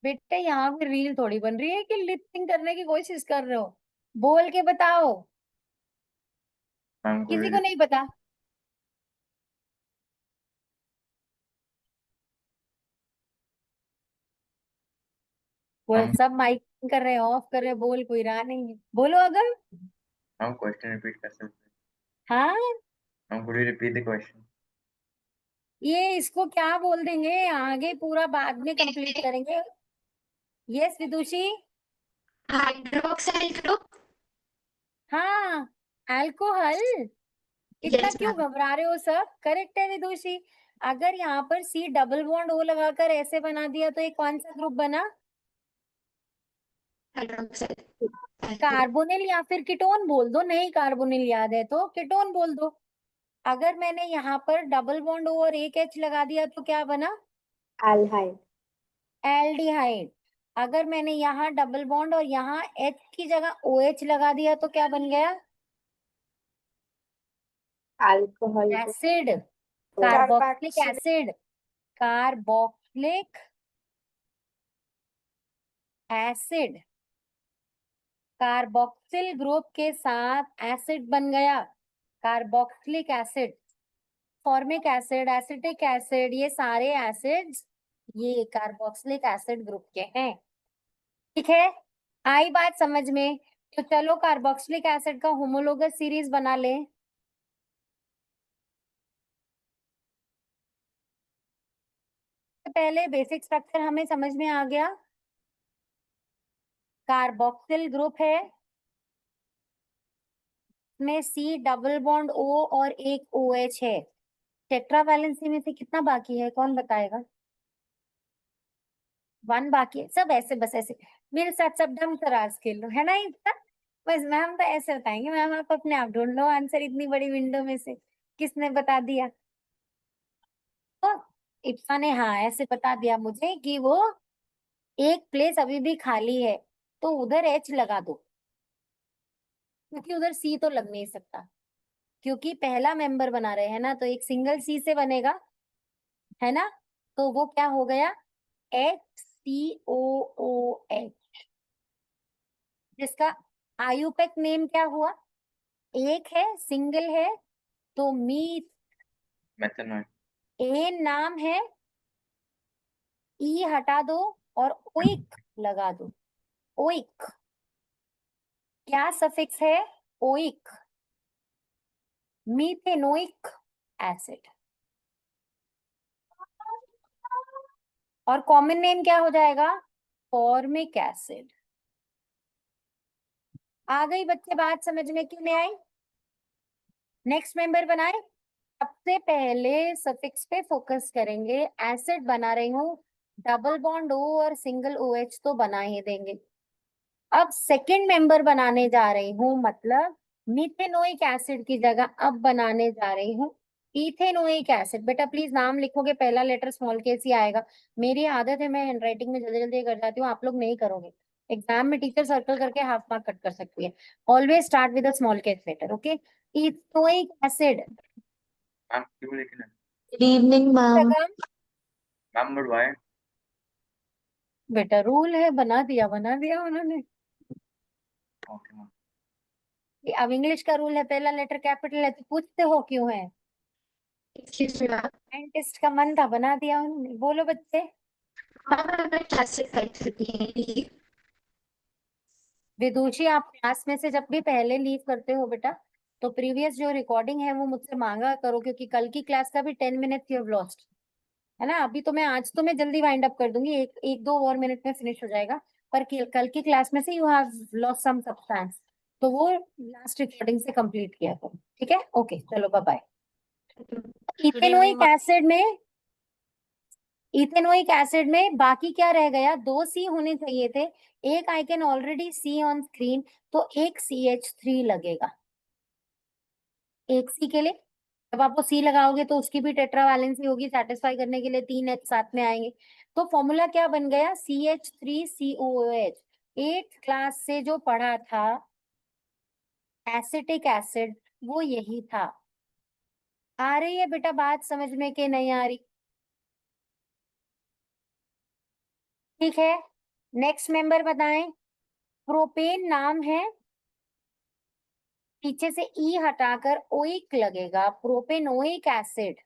बेटे यहाँ पे रील थोड़ी बन रही है कि लिप सिंक करने की कोशिश कर रहे हो। बोल के बताओ, मैम किसी को नहीं पता? वो हम सब माइक कर रहे हैं, ऑफ कर रहे हैं, बोल कोई रहा नहीं है। बोलो अगर। हम क्वेश्चन रिपीट कर सकते हाँ, हैं। हम could you repeat the question? ये इसको क्या बोल देंगे आगे, पूरा बाद में कंप्लीट करेंगे। यस विदुषी। Hydroxyl group. हाँ, अल्कोहल। इतना यस क्यों मैम। घबरा रहे हो सब? करेक्ट है विदुषी। अगर यहाँ पर C डबल बॉन्ड O लगाकर ऐसे बना दिया तो ये कौन सा ग्रुप बना? हाइड्रोक्साइल। कार्बोनिल या फिर कीटोन बोल दो, नहीं कार्बोनिल याद है तो कीटोन बोल दो। अगर मैंने यहाँ पर डबल बॉन्ड O और एक H लगा दिया तो क्या बना? Aldehyde. एल्डिहाइड। अगर मैंने यहाँ डबल बॉन्ड और यहाँ H की जगह OH लगा दिया तो क्या बन गया? Alcohol. Acid, carboxylic Carboxylic. Acid, carboxylic acid. Carboxyl group के साथ एसिड बन गया, carboxylic acid, formic acid, acetic acid, ये सारे एसिड्स ये कार्बोक्सिलिक एसिड ग्रुप के हैं। ठीक है, आई बात समझ में? तो चलो कार्बोक्सिलिक एसिड का होमोलोगस सीरीज बना लें। पहले बेसिक स्ट्रक्चर हमें समझ में आ गया। कार्बोक्सिल ग्रुप है, में C डबल बॉन्ड O और एक OH है। टेट्रा वैलेंसी में से कितना बाकी है, कौन बताएगा? 1 बाकी है। सब ऐसे, बस ऐसे मेरे साथ सब ढंग तराज खेल लो, है ना इतना? बस मैम तो ऐसे बताएंगे, मैम आप अपने आप ढूंढ लो आंसर इतनी बड़ी विंडो में से, किसने बता दिया? तो इप्सा ने हाँ ऐसे बता दिया मुझे कि वो एक प्लेस अभी भी खाली है, तो उधर H लगा दो, क्योंकि उधर C तो लग नहीं सकता, क्योंकि पहला मेंबर बना रहे हैं ना, तो एक सिंगल C से बनेगा, है ना? तो वो क्या हो गया? HCOOH, जिसका आयुपेक नेम क्या हुआ? एक है, सिंगल है, तो मीथ। मेथनॉल। ए नाम है, ई हटा दो और ओइक लगा दो। ओइक, क्या सफिक्स है? Oic, methanoic acid. और कॉमन नेम क्या हो जाएगा? Formic acid. आ गई बच्चे बात समझ में कि नहीं आई? नेक्स्ट मेंबर बनाए, सबसे पहले सफिक्स पे फोकस करेंगे। एसिड बना रही हूँ, डबल बॉन्ड O और सिंगल OH तो बना ही देंगे। अब सेकंड मेंबर बनाने जा रही हूँ, मतलब मीथेनोइक एसिड की जगह अब बनाने जा रही हूँ इथेनोइक एसिड। बेटा प्लीज नाम लिखोगे, पहला लेटर स्मॉल केस ही आएगा। मेरी आदत है, मैं हैंडराइटिंग में जल्दी जल्दी कर जाती हूँ, आप लोग नहीं करोगे। एग्जाम में टीचर सर्कल करके हाफ मार्क कट कर सकती है। Always start with a small case letter, okay. Ethanoic acid. Ma'am क्यों लिखना है? Good evening, ma'am. Ma'am but why? बेटा रूल है, बना दिया उन्होंने। Okay ma'am. अब इंग्लिश का रूल है, पहला लेटर कैपिटल है तो पूछते हो क्यों है? Excuse me, ma'am. साइंटिस्ट का मन था, बना दिया उन्होंने। बोलो बच्चे। Ma'am, I'm not classified to be. विदुषी, आप क्लास में से जब भी पहले लीव करते हो बेटा, तो प्रीवियस जो रिकॉर्डिंग है वो मुझसे मांगा करो, क्योंकि कल की क्लास का भी 10 मिनट यू हैव लॉस्ट, है ना। अभी तो मैं आज तो मैं जल्दी वाइंड अप कर दूंगी, एक दो और मिनट में फिनिश हो जाएगा, पर कल की क्लास में से you have lost some substance, तो वो लास्ट रिकॉर्डिंग से कंप्लीट किया करो, ठीक है। ओके चलो बाय बाय। इथेनोइक एसिड में बाकी क्या रह गया? 2 C होने चाहिए थे, एक I can already see on screen, तो एक CH3 लगेगा। एक C के लिए जब आप वो C लगाओगे तो उसकी भी टेट्रा वैलेंसी होगी, सेटिस्फाई करने के लिए 3 H साथ में आएंगे। तो फॉर्मूला क्या बन गया? CH3COOH। 8th क्लास से जो पढ़ा था एसिटिक एसिड, वो यही था। आ रही है बेटा बात समझ में कि नहीं आ रही? ठीक है, नेक्स्ट मेंबर बताएं। प्रोपेन नाम है, पीछे से ई हटाकर ओइक लगेगा, प्रोपेनोइक एसिड।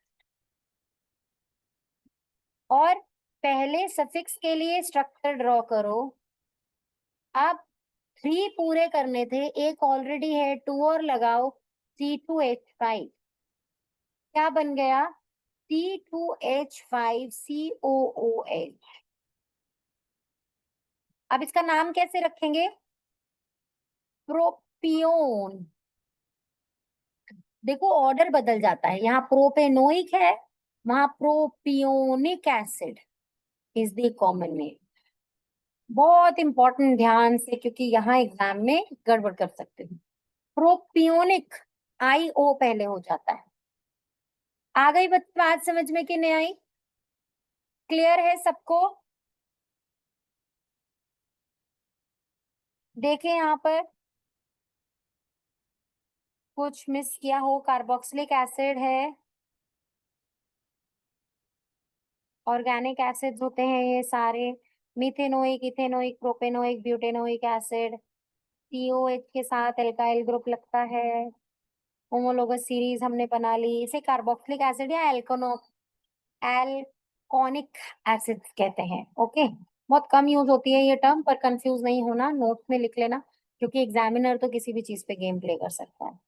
और पहले सफिक्स के लिए स्ट्रक्चर ड्रॉ करो। अब 3 पूरे करने थे, एक ऑलरेडी है, 2 और लगाओ, C2H5। क्या बन गया? C2H5COOH। अब इसका नाम कैसे रखेंगे? प्रोपियोन। देखो ऑर्डर बदल जाता है, यहाँ प्रोपेनोइक है, वहां propionic acid is the common name. बहुत इंपॉर्टेंट, ध्यान से, क्योंकि यहाँ एग्जाम में गड़बड़ कर सकते हैं। प्रोपियोनिक IO पहले हो जाता है। आ गई बच्चे बात समझ में कि नहीं आई? क्लियर है सबको? देखें यहाँ पर कुछ मिस किया हो। कार्बोक्सिलिक एसिड है, ऑर्गेनिक एसिड्स होते हैं ये सारे, methanoic, ethanoic, propanoic, butanoic acid. COH के साथ एल्काइल ग्रुप लगता है। होमोलोगस सीरीज हमने बना ली, इसे कार्बोक्सिलिक एसिड या एल्कोनिक एसिड्स कहते हैं। ओके, बहुत कम यूज होती है ये टर्म, पर कंफ्यूज नहीं होना, नोट्स में लिख लेना, क्योंकि एग्जामिनर तो किसी भी चीज पे गेम प्ले कर सकता है।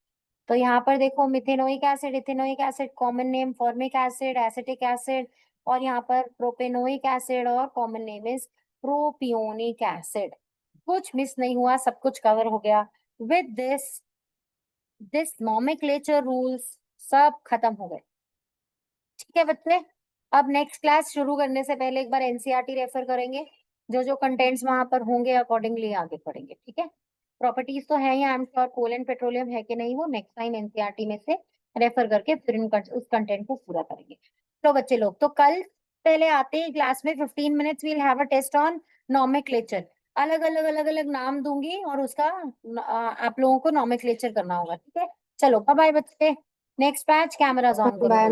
तो यहाँ पर देखो, methanoic acid, ethanoic acid, common name formic acid, acetic acid, और यहाँ पर प्रोपेनोइक एसिड, और common name is propionic acid. कुछ मिस नहीं हुआ, सब कुछ कवर हो गया। विद दिस नॉमेनक्लेचर रूल्स सब खत्म हो गए। ठीक है बच्चे, अब नेक्स्ट क्लास शुरू करने से पहले एक बार NCERT रेफर करेंगे, जो कंटेंट्स वहां पर होंगे अकॉर्डिंगली आगे पढ़ेंगे। ठीक है, प्रॉपर्टीज तो है ही, I am sure coal and petroleum है कि नहीं, वो नेक्स्ट टाइम NCERT में से रेफर करके फिर उस कंटेंट को पूरा करेंगे। तो बच्चे लोग, तो कल पहले आते ही क्लास में 15 minutes we'll have a test on nomenclature. अलग अलग नाम दूंगी और उसका आप लोगों को नॉमेनक्लेचर करना होगा। ठीक है, चलो बाय बाय बच्चे, नेक्स्ट बैच कैमरास ऑन करो।